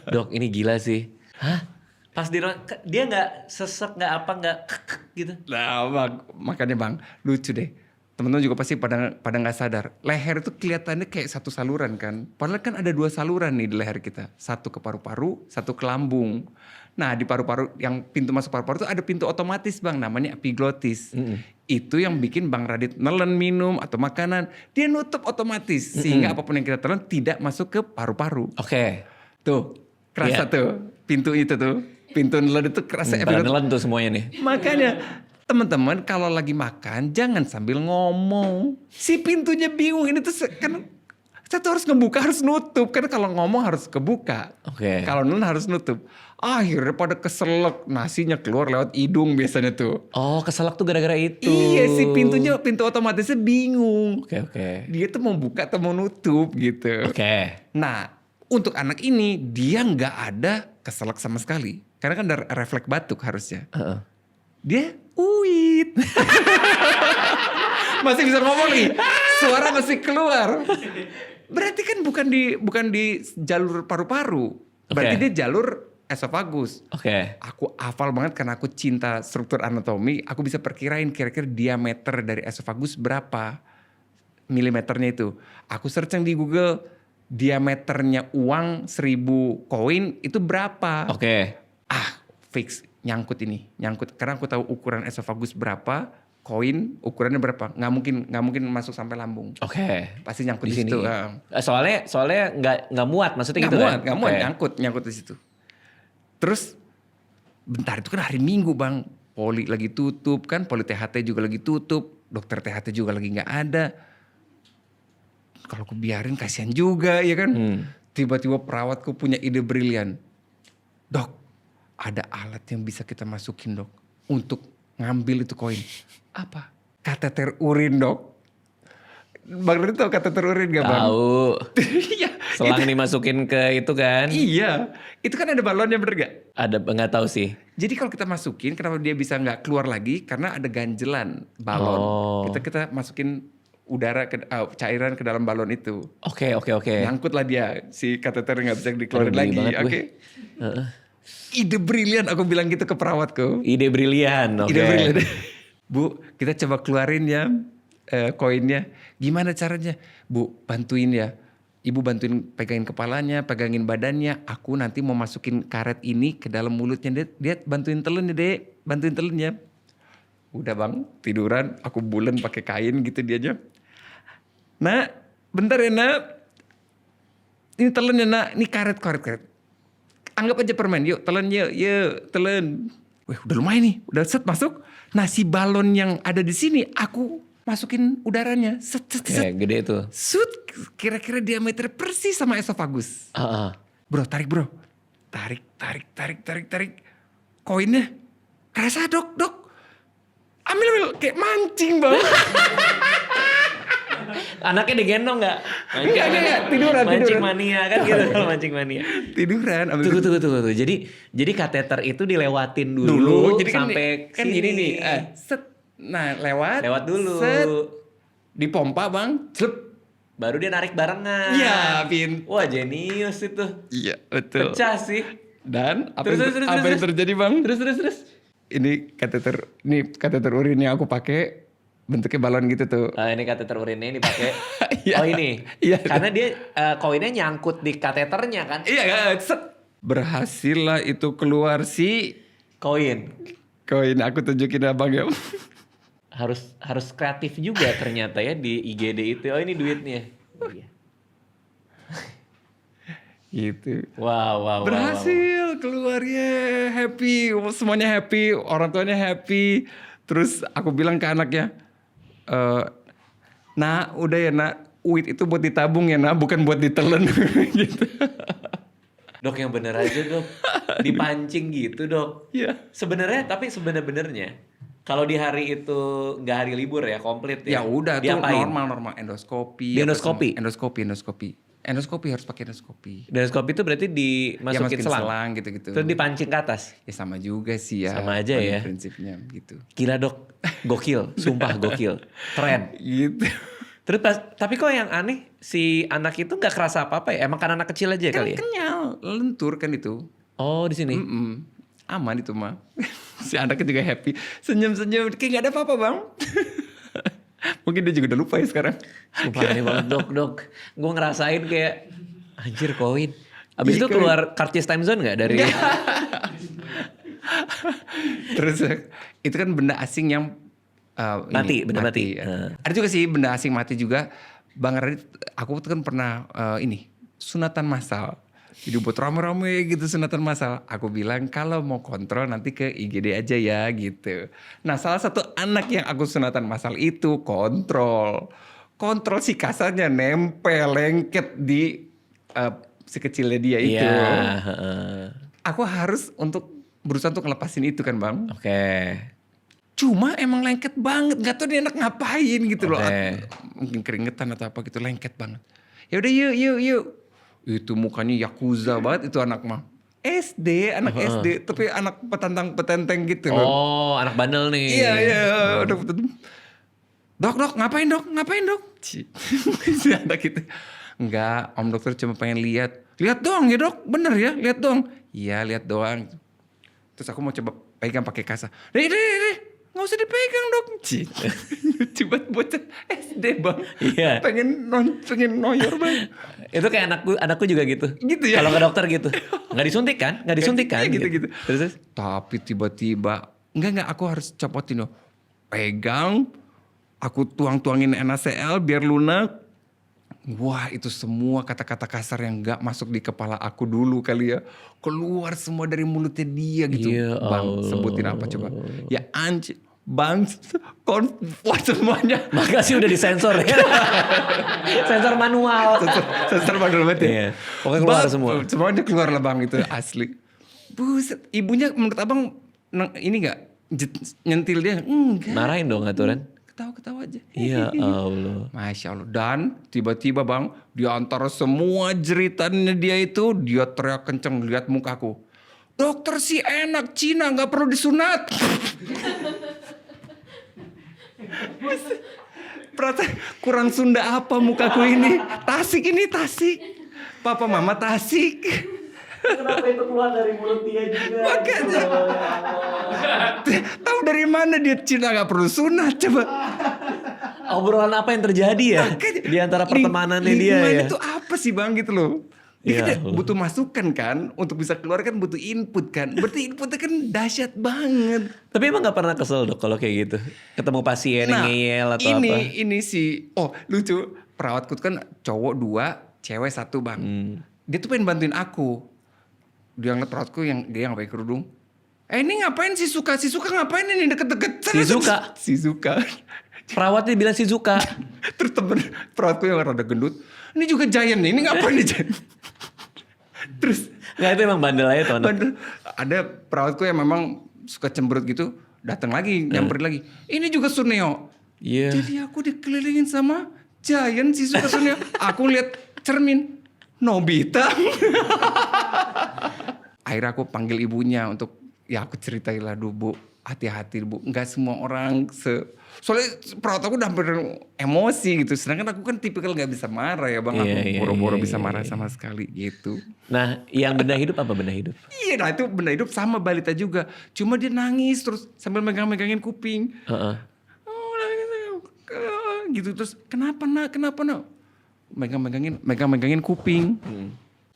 Dok ini gila sih. Hah? Pas dia nggak sesek nggak apa nggak gitu. Nah bang, makanya bang lucu deh. Teman-teman juga pasti pada nggak sadar. Leher itu kelihatannya kayak satu saluran kan. Padahal kan ada 2 saluran nih di leher kita. Satu ke paru-paru, satu ke lambung. Nah di paru-paru yang pintu masuk paru-paru itu ada pintu otomatis bang. Namanya epiglotis. Itu yang bikin Bang Radit nelen minum atau makanan. Dia nutup otomatis. Sehingga apapun yang kita telan tidak masuk ke paru-paru. Oke. Tuh kerasa tuh pintu itu tuh. Pintu nelen itu kerasa Nelen tuh semuanya nih. Makanya teman-teman kalau lagi makan jangan sambil ngomong. Si pintunya bingung ini tuh kan satu harus ngebuka harus nutup. Karena kalau ngomong harus kebuka. Oke. Kalau nelen harus nutup. Akhirnya pada keselak nasinya keluar lewat hidung biasanya tuh. Oh, keselak tuh gara-gara itu. Iya si pintu otomatisnya bingung. Oke. Dia tuh mau buka atau mau nutup gitu. Oke. Nah untuk anak ini dia nggak ada keselak sama sekali. Karena kan ada refleks batuk harusnya. Dia uit. Masih bisa ngomong nih. Suara masih keluar. Berarti kan bukan di jalur paru-paru. Berarti Oke. dia jalur esofagus. Oke. Aku hafal banget karena aku cinta struktur anatomi. Aku bisa perkirain kira-kira diameter dari esofagus berapa milimeternya itu. Aku searching di Google diameternya uang 1.000 koin itu berapa. Oke. Fix nyangkut ini. Nyangkut karena aku tahu ukuran esofagus berapa, koin ukurannya berapa. Nggak mungkin masuk sampai lambung. Oke. Pasti nyangkut Di di sini. situ. Soalnya nggak muat maksudnya gitu kan? Nggak muat, Oke. nyangkut di situ. Terus bentar itu kan hari Minggu bang, poli lagi tutup kan, poli THT juga lagi tutup, dokter THT juga lagi nggak ada. Kalau aku biarin kasihan juga ya kan. Tiba-tiba perawatku punya ide brilian. Dok, ada alat yang bisa kita masukin dok untuk ngambil itu koin. Apa? Kateter urin dok. Bang Rudi tahu kateter urin gak bang? Tahu. Iya. Selang dimasukin ke itu kan? Iya, itu kan ada balonnya bener gak? Ada nggak tahu sih. Jadi kalau kita masukin, kenapa dia bisa nggak keluar lagi? Karena ada ganjelan balon. Oh. Kita masukin udara cairan ke dalam balon itu. Oke. Nyangkut lah dia, si kateter nggak bisa dikeluarin Aduh, lagi. geli banget gue. Oke. Ide brilian, aku bilang gitu ke perawatku. Ide brilian. Oke. Ide brilian. Bu, kita coba keluarin ya koinnya. Gimana caranya? Bu, bantuin ya. Ibu bantuin pegangin kepalanya, pegangin badannya. Aku nanti mau masukin karet ini ke dalam mulutnya. Dia bantuin telennya, Dek. Bantuin telennya. Udah bang, tiduran. Aku bulen pakai kain gitu dia aja. Nak, bentar ya nak. Ini telennya nak. Ini karet. Anggap aja permen. Yuk telen yuk telen. Wih udah lumayan nih. Udah set masuk. Nah si balon yang ada di sini aku masukin udaranya. Set. Gede tuh. Sut, kira-kira diameter persis sama esofagus. Bro, tarik bro. Tarik. Koinnya kerasa dok. Ambil kayak mancing bang. Anaknya digendong nggak? Enggak, tiduran. Mancing mania kan gitu kalau mancing mania. Tiduran. Tunggu. Jadi kateter itu dilewatin dulu Jadi sampai kan sini. gini nih. Set. Nah lewat dulu. Set. Dipompa bang. Celep. Baru dia narik barengan. Iya, Pin. Wah, jenius itu. Iya, betul. Pecah sih. Dan apa Terus, yang terjadi bang? Terus. Ini kateter urin yang aku pakai bentuknya balon gitu tuh. Ini kateter urinnya ini pakai. Iya. Oh ini. Iya. Karena dia koinnya nyangkut di kateternya kan. Iya, set. Berhasil lah itu keluar si Koin. koin. Aku tunjukin abang ya. Harus kreatif juga ternyata ya di IGD itu. Oh ini duitnya. Iya. Gitu. Wow. Berhasil keluarnya happy, semuanya happy, orang tuanya happy. Terus aku bilang ke anaknya, nak udah ya nak, uit itu buat ditabung ya nak, bukan buat ditelen gitu. Dok yang bener aja dok, dipancing gitu dok. Iya. Tapi sebenarnya kalau di hari itu nggak hari libur ya komplit Ya ya. udah tuh diapain? normal endoskopi. Di endoskopi? Endoskopi harus pakai endoskopi. Endoskopi itu berarti dimasukin Masukin selang. gitu-gitu. Terus dipancing ke atas. Ya sama juga sih ya. Sama aja pada ya. prinsipnya gitu. Gila dok, gokil, sumpah gokil, keren. Gitu. Terus tapi kok yang aneh si anak itu nggak kerasa apa-apa ya? Emang kan anak kecil aja Kan kali ya? kenyal, lentur kan itu. Oh di sini. Aman itu mah. Si anaknya juga happy. Senyum-senyum. Kayak gak ada apa-apa bang. Mungkin dia juga udah lupa ya sekarang. Sumpah aneh banget dok. Gue ngerasain kayak anjir koin. Abis Iya, itu koin. keluar Karcis Time Zone gak dari... Terus itu kan benda asing yang Mati, benda mati. Ada juga sih benda asing mati juga. Bang Radit, aku tuh kan pernah sunatan massal. Jadi buat rame-rame gitu sunatan massal. Aku bilang kalau mau kontrol nanti ke IGD aja ya gitu. Nah salah satu anak yang aku sunatan massal itu kontrol. Kontrol si kasarnya nempel lengket di si kecilnya dia itu. Aku harus berusaha untuk ngelepasin itu kan bang. Oke. Cuma emang lengket banget. Gak tau dia anak ngapain gitu loh. Mungkin keringetan atau apa gitu lengket banget. Ya udah yuk. Itu mukanya yakuza banget itu anak mah. anak SD, tapi anak petantang-petenteng gitu loh. Oh, anak bandel nih. Iya. Dok, ngapain dok? Si anak itu. Enggak, om dokter cuma pengen lihat. Lihat doang ya dok, bener ya, lihat doang. Iya, lihat doang. Terus aku mau coba pegang pakai kasa. Deh, nggak usah dipegang dok. Coba bocah SD bang. Iya. Pengen noyor bang. Itu kayak anakku juga gitu. Gitu ya? Kalau ke dokter gitu. Nggak disuntik kan? Gitu. Terus? Tapi tiba-tiba, enggak aku harus copotin loh. Pegang, aku tuangin NaCl biar lunak. Wah itu semua kata-kata kasar yang gak masuk di kepala aku dulu kali ya. Keluar semua dari mulutnya dia gitu. Ya Bang Allah. sebutin apa coba. Ya bang, wah semuanya. Makasih udah disensor ya. Sensor manual. Sensor manual banget ya. Iya. Pokoknya keluar Bang, semua. Semuanya keluar lah bang itu asli. Buset, ibunya menurut abang ini gak nyentil dia? Enggak. Marahin dong aturan. Ketawa-ketawa aja. Ya Allah. Masya Allah. Dan tiba-tiba bang, di antara semua jeritannya dia itu, dia teriak kenceng lihat mukaku. Dokter sih enak, Cina gak perlu disunat. Kurang Sunda apa mukaku ini? Tasik. Papa mama Tasik. Kenapa itu keluar dari mulut dia juga? Makanya. Tahu dari mana dia Cina gak perlu sunat coba. Obrolan apa yang terjadi ya? Di antara pertemanannya dia ya? Itu apa sih bang gitu loh. Ya Dia butuh masukan kan. Untuk bisa keluar kan butuh input kan. Berarti inputnya kan dahsyat banget. Tapi emang gak pernah kesel dok kalau kayak gitu? Ketemu pasien yang ngeyel atau apa? Ini sih. Oh lucu. Perawatku kan cowok 2, cewek 1 bang. Dia tuh pengen bantuin aku. Dia ngeliat perawatku yang dia yang pakai kerudung. Ini ngapain si Suka ngapain ini deket-deket? Si Suka. Perawatnya bilang Shizuka. Terus temen perawatku yang rada gendut. Ini juga Giant nih. Ini ngapain nih Giant? Terus. Nggak itu emang bandel aja tuh anak. Ada perawatku yang memang suka cemberut gitu. Datang lagi, nyamperin lagi. Ini juga Suneo. Iya. Jadi aku dikelilingin sama Giant si Suka Suneo. Aku lihat cermin. Nobita. Akhirnya aku panggil ibunya untuk. Ya aku ceritain lah Bu. Hati-hati Bu. Nggak semua orang soalnya perawat aku udah hampir emosi gitu. Sedangkan aku kan tipikal gak bisa marah ya bang. Aku boro-boro bisa marah sama sekali gitu. Nah yang benda hidup apa benda hidup? Iya nah itu benda hidup sama balita juga. Cuma dia nangis terus sambil megangin kuping. Oh, gitu terus kenapa nak? Megangin kuping.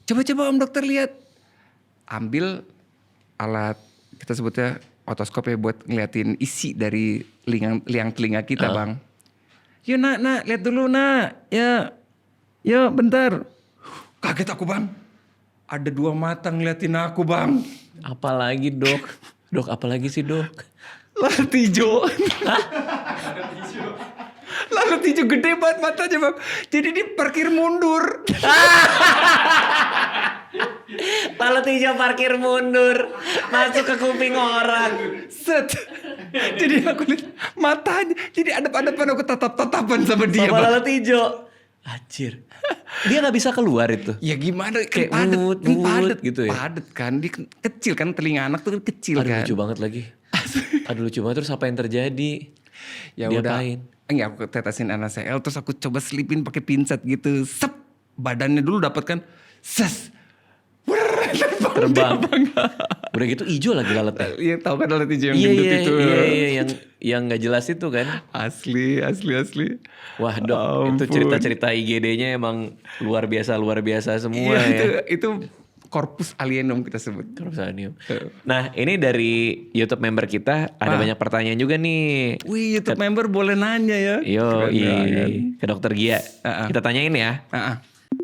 Coba om dokter lihat. Ambil alat kita sebutnya otoskop ya buat ngeliatin isi dari liang telinga kita bang. Yuk nak lihat dulu nak. Ya bentar. Kaget aku bang. Ada 2 mata ngeliatin aku bang. Apalagi dok? Dok apalagi sih dok? Lalat hijau. Lalat hijau gede banget matanya bang. Jadi dia parkir mundur. Lalat hijau parkir mundur. Masuk ke kuping orang. Set. Jadi aku lihat matanya. Jadi adep-adepan aku tatap-tatapan sama dia Sama bang. lalat hijau. Anjir. Dia gak bisa keluar itu. Ya gimana kan Kayak padet gitu ya. Padet kan. Dia kecil kan telinga anak tuh kan kecil Aduh kan. lucu banget lagi. Aduh lucu banget terus apa yang terjadi? Ya Dia udah. apain? Enggak aku tetesin NaCl terus aku coba selipin pakai pinset gitu. Sep. Badannya dulu dapat kan. Ses. Terbang. Udah gitu hijau lagi lalatnya. Iya tahu kan lalat hijau yang gendut itu. Iya yang nggak jelas itu kan. Asli. Wah dok, itu cerita-cerita IGD-nya emang luar biasa semua ya. Itu corpus alienum kita sebut. Corpusanium. Nah ini dari YouTube member kita ada banyak pertanyaan juga nih. Wih YouTube member boleh nanya ya. Yo, Keren banget. ke dokter Gia. Kita tanyain ya.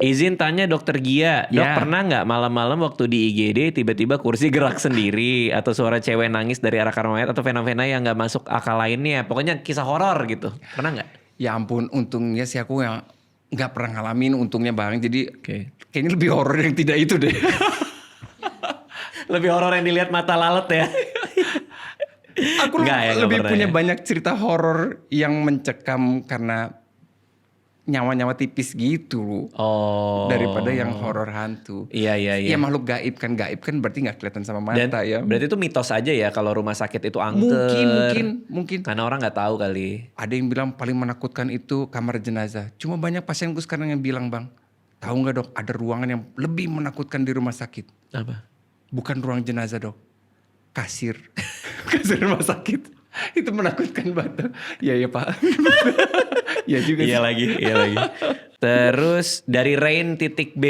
Izin tanya dokter Gia, dok Ya. pernah nggak malam-malam waktu di IGD tiba-tiba kursi gerak sendiri atau suara cewek nangis dari arah kamar mayat atau fenomena yang nggak masuk akal lainnya, pokoknya kisah horor gitu, pernah nggak? Ya ampun, untungnya sih aku yang nggak pernah ngalamin, untungnya Bang. Jadi Oke. kayaknya lebih horor yang tidak itu deh. Lebih horor yang dilihat mata lalat ya. Aku Nggak ya, nggak lebih pernah punya ya. banyak cerita horor yang mencekam karena nyawa-nyawa tipis gitu Oh. daripada yang horor hantu. Iya iya iya. Ya makhluk gaib kan berarti nggak kelihatan sama Dan mata ya. berarti itu mitos aja ya kalau rumah sakit itu angker. Mungkin. Karena orang nggak tahu kali. Ada yang bilang paling menakutkan itu kamar jenazah. Cuma banyak pasienku sekarang yang bilang, Bang, tahu nggak dok, ada ruangan yang lebih menakutkan di rumah sakit. Apa? Bukan ruang jenazah dok, kasir, kasir rumah sakit. Itu menakutkan banget. Iya ya Pak. Iya juga sih. Iya lagi. Terus dari Rain.B.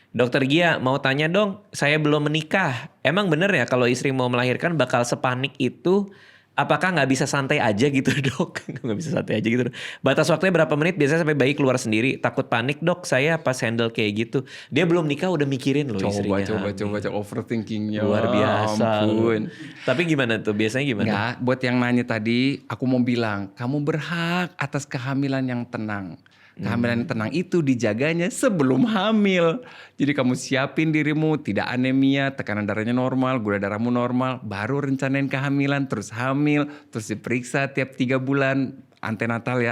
Dokter Gia mau tanya dong, saya belum menikah. Emang bener ya kalau istri mau melahirkan bakal sepanik itu? Apakah nggak bisa santai aja gitu dok? Nggak bisa santai aja gitu. Batas waktunya berapa menit biasanya sampai bayi keluar sendiri? Takut panik dok, saya pas handle kayak gitu. Dia belum nikah udah mikirin loh istrinya. Coba overthinkingnya. Luar biasa. Ampun. Tapi gimana tuh? Biasanya gimana? Enggak, buat yang nanya tadi, aku mau bilang, kamu berhak atas kehamilan yang tenang. Kehamilan yang tenang itu dijaganya sebelum hamil. Jadi kamu siapin dirimu, tidak anemia, tekanan darahnya normal, gula darahmu normal, baru rencanain kehamilan, terus hamil, terus diperiksa tiap 3 bulan, antenatal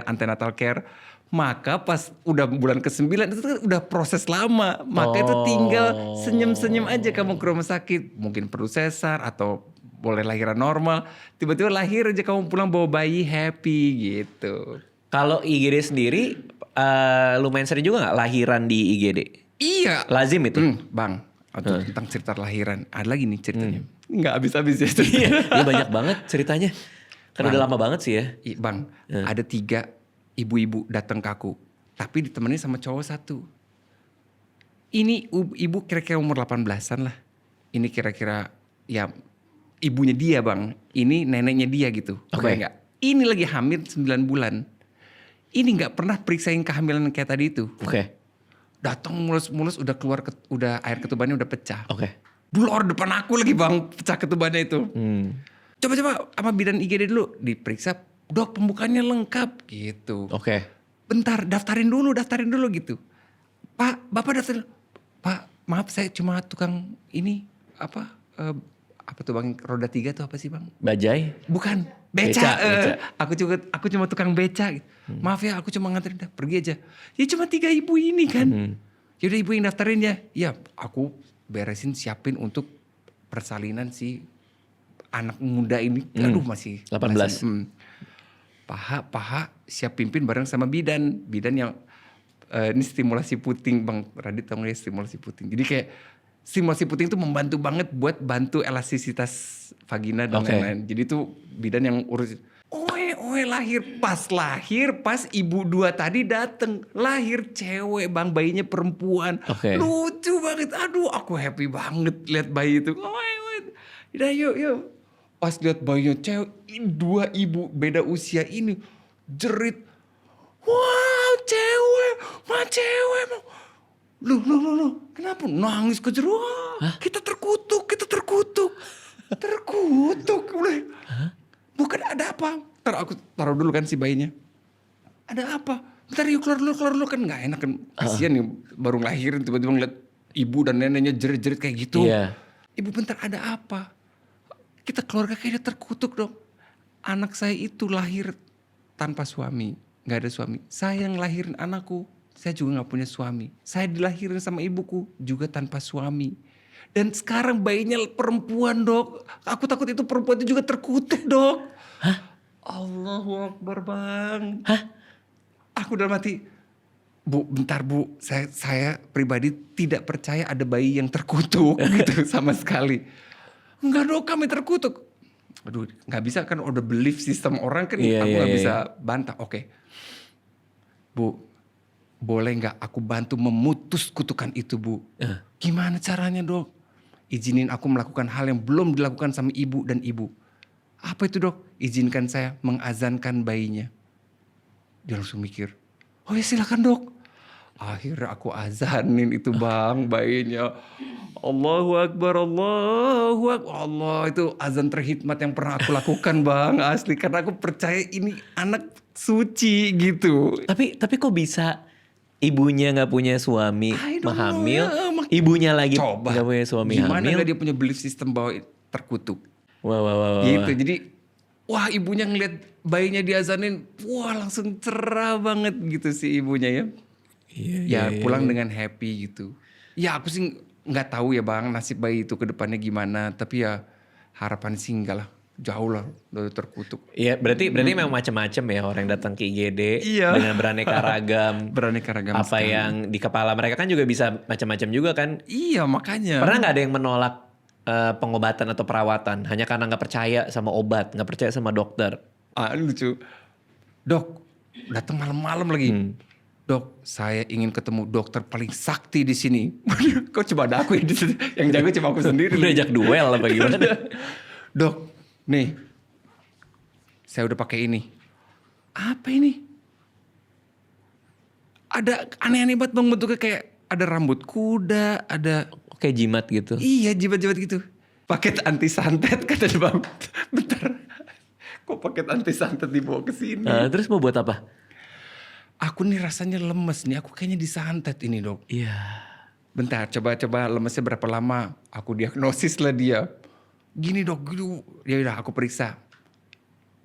care. Maka pas udah bulan ke-9 itu kan udah proses lama. Maka itu tinggal senyum-senyum aja kamu ke rumah sakit. Mungkin perlu sesar atau boleh lahiran normal. Tiba-tiba lahir aja kamu pulang bawa bayi happy gitu. Kalau IGD sendiri lumayan sering juga nggak lahiran di IGD? Iya. Lazim itu? Bang, tentang cerita lahiran. Ada lagi nih ceritanya. Nggak habis-habis ya ceritanya. Iya banyak banget ceritanya. Kan udah lama banget sih ya. Bang, ada 3 ibu-ibu datang ke aku. Tapi ditemenin sama cowok 1. Ini ibu kira-kira umur 18-an lah. Ini kira-kira ya ibunya dia Bang. Ini neneknya dia gitu. Oke. Nggak? Ini lagi hamil 9 bulan. Ini nggak pernah periksain kehamilan kayak tadi itu. Oke. Datang mulus-mulus udah keluar, udah air ketubannya udah pecah. Oke. Blor depan aku lagi Bang, pecah ketubannya itu. Coba-coba sama bidan IGD dulu. Diperiksa, dok pembukaannya lengkap gitu. Oke. Bentar, daftarin dulu gitu. Pak, Bapak daftarin. Pak, maaf saya cuma tukang ini, apa tuh Bang, roda 3 tuh apa sih Bang? Bajai? Bukan, Beca. Aku cuma tukang beca. Maaf ya, aku cuma nganterin, dah pergi aja. Ya cuma 3 ibu ini kan. Yaudah ibu yang daftarin ya. Ya, aku beresin siapin untuk persalinan si anak muda ini. Aduh masih 18. Paha siap pimpin bareng sama bidan yang ini stimulasi puting Bang Radit, tahu nggak ya stimulasi puting. Jadi kayak stimulasi puting itu membantu banget buat bantu elastisitas vagina dan lain-lain. Jadi itu bidan yang urus. Lahir pas ibu 2 tadi dateng, lahir cewek Bang, bayinya perempuan. Oke. Lucu banget. Aduh, aku happy banget lihat bayi itu. Udah yuk. Pas lihat bayinya cewek, 2 ibu beda usia ini jerit. Wow, cewek. Loh, kenapa nangis kejeru? Kita terkutuk. Udah. Bukan ada apa. Ntar aku taruh dulu kan si bayinya. Ada apa? Bentar yuk keluar dulu kan gak enak kan. Kasian nih baru ngelahirin tiba-tiba ngeliat ibu dan neneknya jerit-jerit kayak gitu. Iya. Ibu bentar ada apa? Kita keluarga kayaknya terkutuk dong. Anak saya itu lahir tanpa suami. Gak ada suami. Saya yang lahirin anakku. Saya juga gak punya suami. Saya dilahirin sama ibuku juga tanpa suami. Dan sekarang bayinya perempuan dok. Aku takut itu perempuan itu juga terkutuk dok. Hah? Allahu Akbar Bang. Hah? Aku dalam hati. Bu, bentar Bu. Saya pribadi tidak percaya ada bayi yang terkutuk gitu sama sekali. Enggak dok, kami terkutuk. Aduh, gak bisa kan udah belief sistem orang kan. Aku gak bisa bantah. Oke. Bu, boleh gak aku bantu memutus kutukan itu Bu? Gimana caranya dok? Izinin aku melakukan hal yang belum dilakukan sama ibu dan ibu. Apa itu dok? Izinkan saya mengazankan bayinya. Dia langsung mikir. Oh ya silakan dok. Akhirnya aku azanin itu bang, bayinya. Allahu Akbar, Allahu Akbar. Allah, itu azan terhikmat yang pernah aku lakukan bang, asli. Karena aku percaya ini anak suci gitu. Tapi kok bisa ibunya nggak punya suami I don't know hamil, ya, ibunya lagi coba nggak punya suami gimana hamil? gak dia punya belief system bahwa terkutuk Wah. gitu. Jadi wah, ibunya ngeliat bayinya diazanin, wah langsung cerah banget gitu si ibunya ya. Iya. Pulang dengan happy gitu. Ya aku sih nggak tahu ya bang nasib bayi itu ke depannya gimana. Tapi ya harapan sih enggak lah, jauh lah dari terkutuk. Iya, berarti memang macam-macam ya orang yang datang ke IGD Iya. dengan beraneka ragam. Beraneka ragam Apa sekali. yang di kepala mereka kan juga bisa macam-macam juga kan. Iya makanya. Pernah nggak ada yang menolak pengobatan atau perawatan hanya karena nggak percaya sama obat, nggak percaya sama dokter? Lucu. Dok, datang malam-malam lagi. Dok, saya ingin ketemu dokter paling sakti di sini. Kok cuma ada aku yang di sini? Yang jago cuma aku sendiri. Udah ajak duel apa gimana? Dok, nih. Saya udah pakai ini. Apa ini? Ada aneh-aneh banget bang, bentuknya kayak ada rambut kuda, ada... Kayak jimat gitu. Iya, jibat-jibat gitu. Paket anti santet kata dia bang. Bentar. Kok paket anti santet dibawa ke sini? Terus mau buat apa? Aku nih rasanya lemes nih. Aku kayaknya disantet ini dok. Iya. Bentar, coba lemesnya berapa lama? Aku diagnosis lah dia. Gini dok, gitu. Ya udah aku periksa.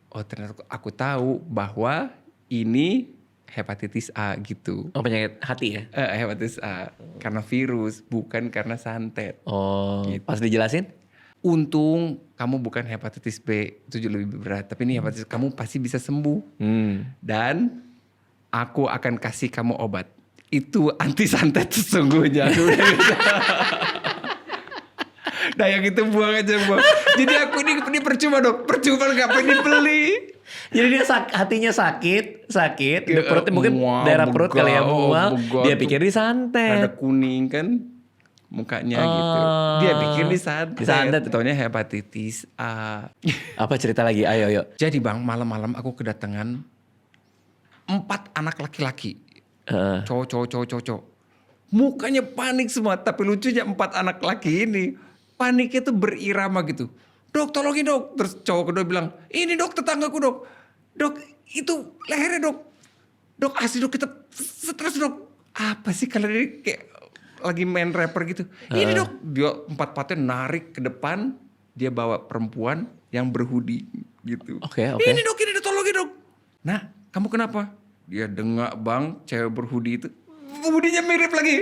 Oh ternyata aku tahu bahwa ini hepatitis A gitu. Oh, penyakit hati ya? Hepatitis A. Karena virus, bukan karena santet. Oh, Gitu. pas dijelasin? Untung kamu bukan hepatitis B, itu jauh lebih berat. Tapi ini hepatitis, kamu pasti bisa sembuh. Dan aku akan kasih kamu obat. Itu anti santet sesungguhnya. Nah yang itu buang aja buang. Jadi aku ini percuma dok. Percuma ngapain dibeli. Jadi dia hatinya sakit, perutnya mungkin daerah perut kali ya mual, dia pikir Ada disantet. kuning kan mukanya gitu. Dia pikir disantet. Taunya hepatitis A. Apa cerita lagi? Ayo. Jadi bang, malam-malam aku kedatangan 4 anak laki-laki. Cowok. Mukanya panik semua. Tapi lucunya 4 anak laki ini paniknya tuh berirama gitu. Dok tolongin dok. Terus cowok kedua bilang, ini dok tetanggaku dok. Dok itu lehernya dok. Dok asli dok kita stres dok. Apa sih kalian ini kayak lagi main rapper gitu. Ini dok. Dia 4-4nya narik ke depan. Dia bawa perempuan yang berhoodie gitu. Oke. Ini dok tolongin dok. Nah kamu kenapa? Dia dengak bang cewek berhoodie itu. Hoodie-nya mirip lagi.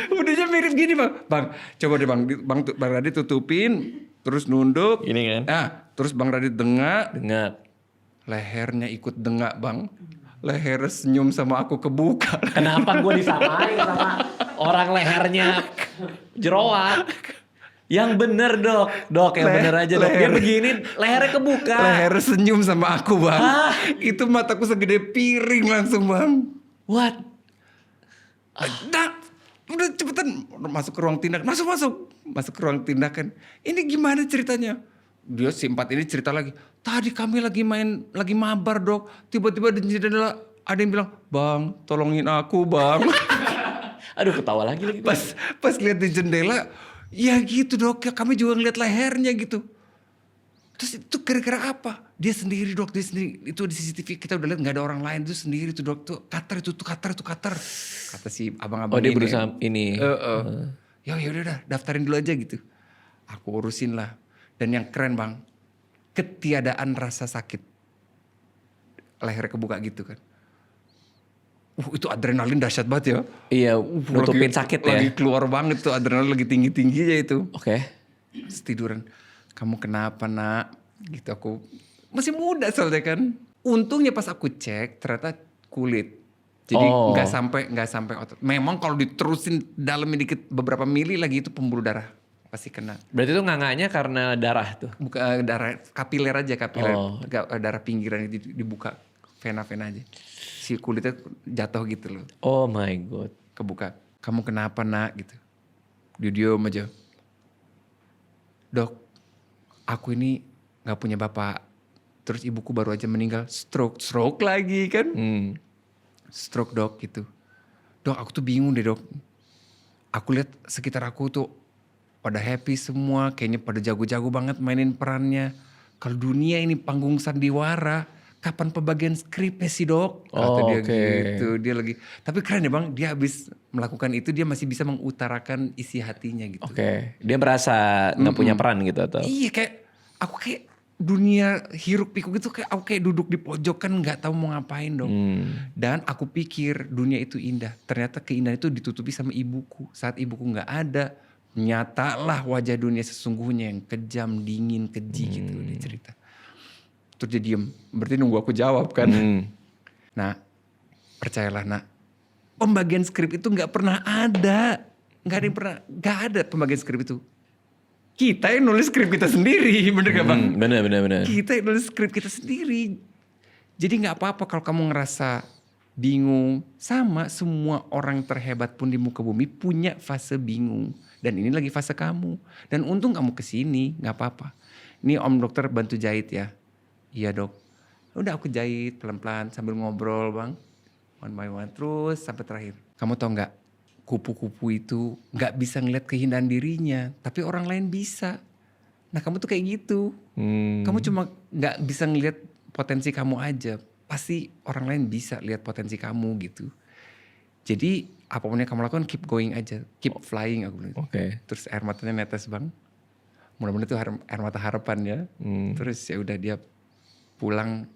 Hoodie-nya mirip gini bang. Bang coba deh bang Radit tutupin. Terus nunduk. Ini kan? Nah terus bang Radit dengak. Lehernya ikut dengak bang. Lehernya senyum sama aku kebuka. Kenapa gue disamain sama orang lehernya jeroat? Yang bener dok. Dok yang bener aja dok. Dia begini lehernya kebuka. Lehernya senyum sama aku bang. Itu mataku segede piring langsung bang. What? Nah, udah cepetan masuk ke ruang tindakan. Masuk ke ruang tindakan. Ini gimana ceritanya? Dia si 4 ini cerita lagi. Tadi kami lagi mabar dok. Tiba-tiba di jendela ada yang bilang, bang tolongin aku bang. Aduh ketawa lagi. Pas lihat di jendela, ya gitu dok. Ya kami juga ngeliat lehernya gitu. Terus itu kira-kira apa? Dia sendiri dok, dia sendiri. Itu di CCTV kita udah lihat gak ada orang lain. Itu sendiri tuh dok. Tuh cutter. Kata si abang-abang dia ini. berusaha ini. Ya udah daftarin dulu aja gitu. Aku urusin lah. Dan yang keren bang, ketiadaan rasa sakit. Lehernya kebuka gitu kan. Itu adrenalin dahsyat banget ya. Iya, nutupin sakit ya. Lagi keluar banget tuh adrenalin lagi tinggi-tingginya itu. Oke. Terus tiduran. Kamu kenapa nak? Gitu aku. Masih muda soalnya kan. Untungnya pas aku cek ternyata kulit. Jadi nggak sampai otot. Memang kalau diterusin dalamnya dikit beberapa mili lagi itu pembuluh darah. Pasti kena. Berarti itu nganganya karena darah tuh? Bukan darah, kapiler aja. Darah pinggiran dibuka. Vena-vena aja. Si kulitnya jatuh gitu loh. Oh my god. Kebuka. Kamu kenapa nak gitu. Dia diem aja. Dok, aku ini gak punya bapak. Terus ibuku baru aja meninggal. Stroke lagi kan. stroke dok gitu. Dok aku tuh bingung deh dok. Aku lihat sekitar aku tuh pada happy semua, kayaknya pada jago-jago banget mainin perannya. Kalau dunia ini panggung sandiwara, kapan pembagian skripnya sih dok? Kata dia gitu, dia lagi. Tapi keren ya bang, dia habis melakukan itu dia masih bisa mengutarakan isi hatinya gitu. Dia merasa nggak punya peran gitu atau? Iya aku kayak dunia hiruk pikuk gitu kayak aku kayak duduk di pojokan nggak tahu mau ngapain dong. Dan aku pikir dunia itu indah. Ternyata keindahan itu ditutupi sama ibuku. Saat ibuku nggak ada, nyatalah wajah dunia sesungguhnya yang kejam, dingin, keji gitu dia cerita. Terus dia diem. Berarti nunggu aku jawab kan. Nah, percayalah nak, pembagian skrip itu nggak pernah ada. Nggak ada pembagian skrip itu. Kita yang nulis skrip kita sendiri, bener gak bang? Bener. Kita yang nulis skrip kita sendiri. Jadi gak apa-apa kalau kamu ngerasa bingung. Sama semua orang terhebat pun di muka bumi punya fase bingung. Dan ini lagi fase kamu. Dan untung kamu kesini, gak apa-apa. Ini om dokter bantu jahit ya. Iya dok. Udah aku jahit pelan-pelan sambil ngobrol bang. One by one terus sampai terakhir. Kamu tau gak? Kupu-kupu itu gak bisa ngeliat keindahan dirinya. Tapi orang lain bisa. Nah kamu tuh kayak gitu. Kamu cuma gak bisa ngeliat potensi kamu aja. Pasti orang lain bisa lihat potensi kamu gitu. Jadi apapun yang kamu lakukan keep going aja. Keep flying aku bilang. Terus air matanya netes bang. Mudah-mudahan itu air mata harapan ya. Terus ya udah dia pulang.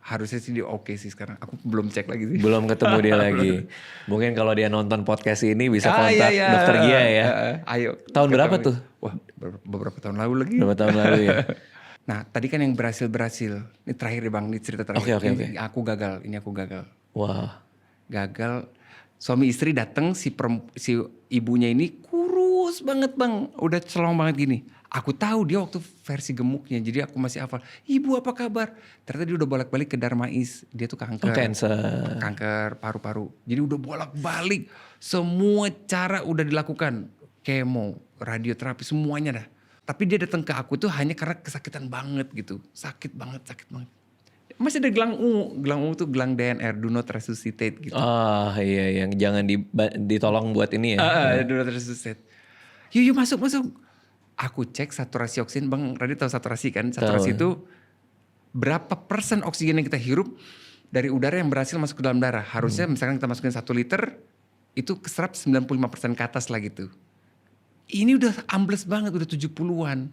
Harusnya sih dia oke sih sekarang. Aku belum cek lagi sih. Belum ketemu dia lagi. Mungkin kalau dia nonton podcast ini bisa kontak Dokter Gia ya. Ayo. Tahun berapa tuh? Wah beberapa tahun lalu lagi. Beberapa tahun lalu ya. Nah tadi kan yang berhasil. Ini terakhir deh bang, ini cerita terakhir. Oke. Ini aku gagal. Wah. Gagal. Suami istri datang si ibunya ini kurus banget bang. Udah celong banget gini. Aku tahu dia waktu versi gemuknya. Jadi aku masih hafal. Ibu apa kabar? Ternyata dia udah bolak-balik ke Darmais. Dia tuh kanker. Cancer. Kanker paru-paru. Jadi udah bolak-balik. Semua cara udah dilakukan. Kemo, radioterapi, semuanya dah. Tapi dia datang ke aku tuh hanya karena kesakitan banget gitu. Sakit banget. Masih ada gelang ungu. Gelang ungu tuh gelang DNR. Do not resuscitate gitu. Iya. Yang jangan ditolong buat ini ya. Do not resuscitate. Yuk masuk. Aku cek saturasi oksigen, Bang Radit tahu saturasi kan? Saturasi itu berapa persen oksigen yang kita hirup dari udara yang berhasil masuk ke dalam darah. Harusnya misalkan kita masukin 1 liter, itu keserap 95% ke atas lah gitu. Ini udah ambles banget, udah 70-an.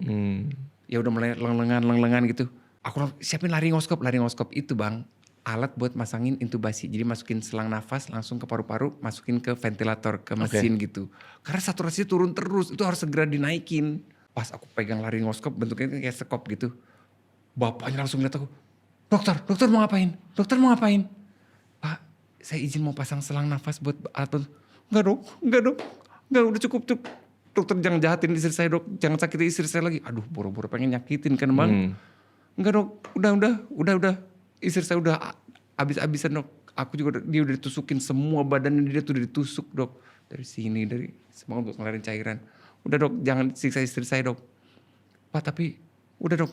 Ya udah mulai lengan gitu. Aku siapin laringoskop itu bang. Alat buat masangin intubasi. Jadi masukin selang nafas langsung ke paru-paru, masukin ke ventilator, ke mesin gitu. Karena saturasinya turun terus, itu harus segera dinaikin. Pas aku pegang laringoskop bentuknya kayak sekop gitu. Bapaknya langsung lihat aku, dokter mau ngapain? Pak, saya izin mau pasang selang nafas buat alat. Enggak dok, udah cukup. Dokter jangan jahatin istri saya dok, jangan sakiti istri saya lagi. Aduh buru-buru pengen nyakitin kan bang. Enggak dok, udah. Istri saya udah habis-habisan dok. Aku juga dia udah ditusukin semua badannya dia tuh udah ditusuk dok. Dari sini, dari semua untuk ngeluarin cairan. Udah dok, jangan siksa istri saya dok. Pak tapi udah dok.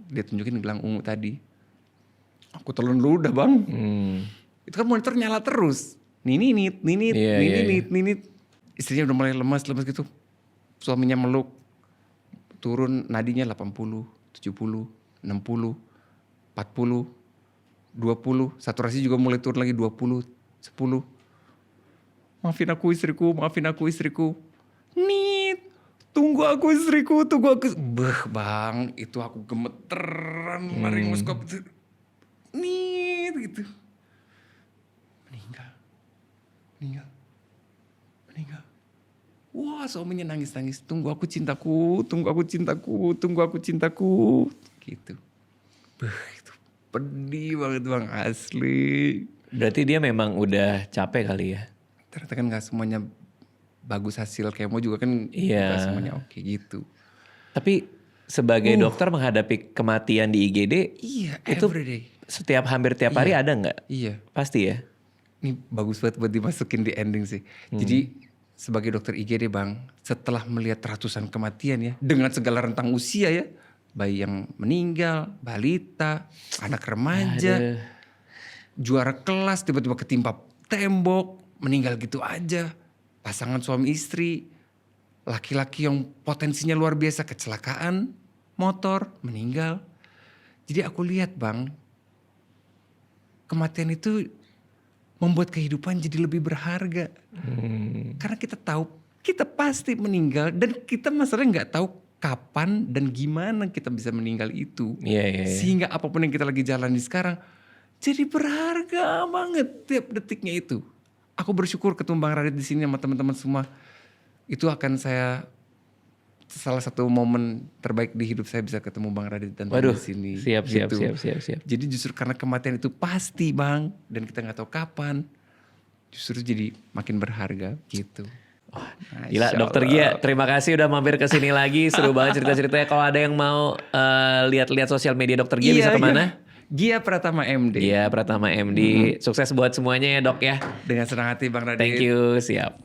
Dia tunjukin gelang ungu tadi. Aku telan dulu udah bang. Itu kan monitor nyala terus. Ninit. Istrinya udah mulai lemas gitu. Suaminya meluk. Turun nadinya 80, 70, 60, 40, 20. Saturasi juga mulai turun lagi 20, 10. Maafin aku istriku. Nit. Tunggu aku istriku. Bang, itu aku gemeteran. Laringoskop itu. Nit gitu. Meninggal. Wah, suaminya nangis. Tunggu aku cintaku. Gitu. Itu pedih banget bang, asli. Berarti dia memang udah capek kali ya? Ternyata kan gak semuanya bagus hasil kemo juga kan. Iya. Gak semuanya oke gitu. Tapi sebagai dokter menghadapi kematian di IGD. Iya, itu everyday. hampir tiap hari ada gak? Iya. Pasti ya? Ini bagus banget buat dimasukin di ending sih. Jadi sebagai dokter IGD bang, setelah melihat ratusan kematian ya, dengan segala rentang usia ya, bayi yang meninggal, balita, anak remaja, juara kelas tiba-tiba ketimpa tembok, meninggal gitu aja. Pasangan suami istri, laki-laki yang potensinya luar biasa kecelakaan motor, meninggal. Jadi aku lihat Bang, kematian itu membuat kehidupan jadi lebih berharga. Karena kita tahu kita pasti meninggal dan kita masalahnya nggak tahu kapan dan gimana kita bisa meninggal itu. Sehingga apapun yang kita lagi jalani sekarang jadi berharga banget tiap detiknya itu. Aku bersyukur ketemu Bang Radit di sini sama teman-teman semua. Itu akan salah satu momen terbaik di hidup saya bisa ketemu Bang Radit dan di sini. Siap. Jadi justru karena kematian itu pasti Bang, dan kita nggak tahu kapan, justru jadi makin berharga gitu. Gila Dokter Gia, terima kasih udah mampir ke sini lagi. Seru banget cerita-ceritanya. Kalau ada yang mau lihat-lihat sosial media Dokter Gia bisa kemana? Gia Pratama MD. Gia Pratama MD. Sukses buat semuanya ya Dok ya. Dengan senang hati Bang Radit. Thank you, siap.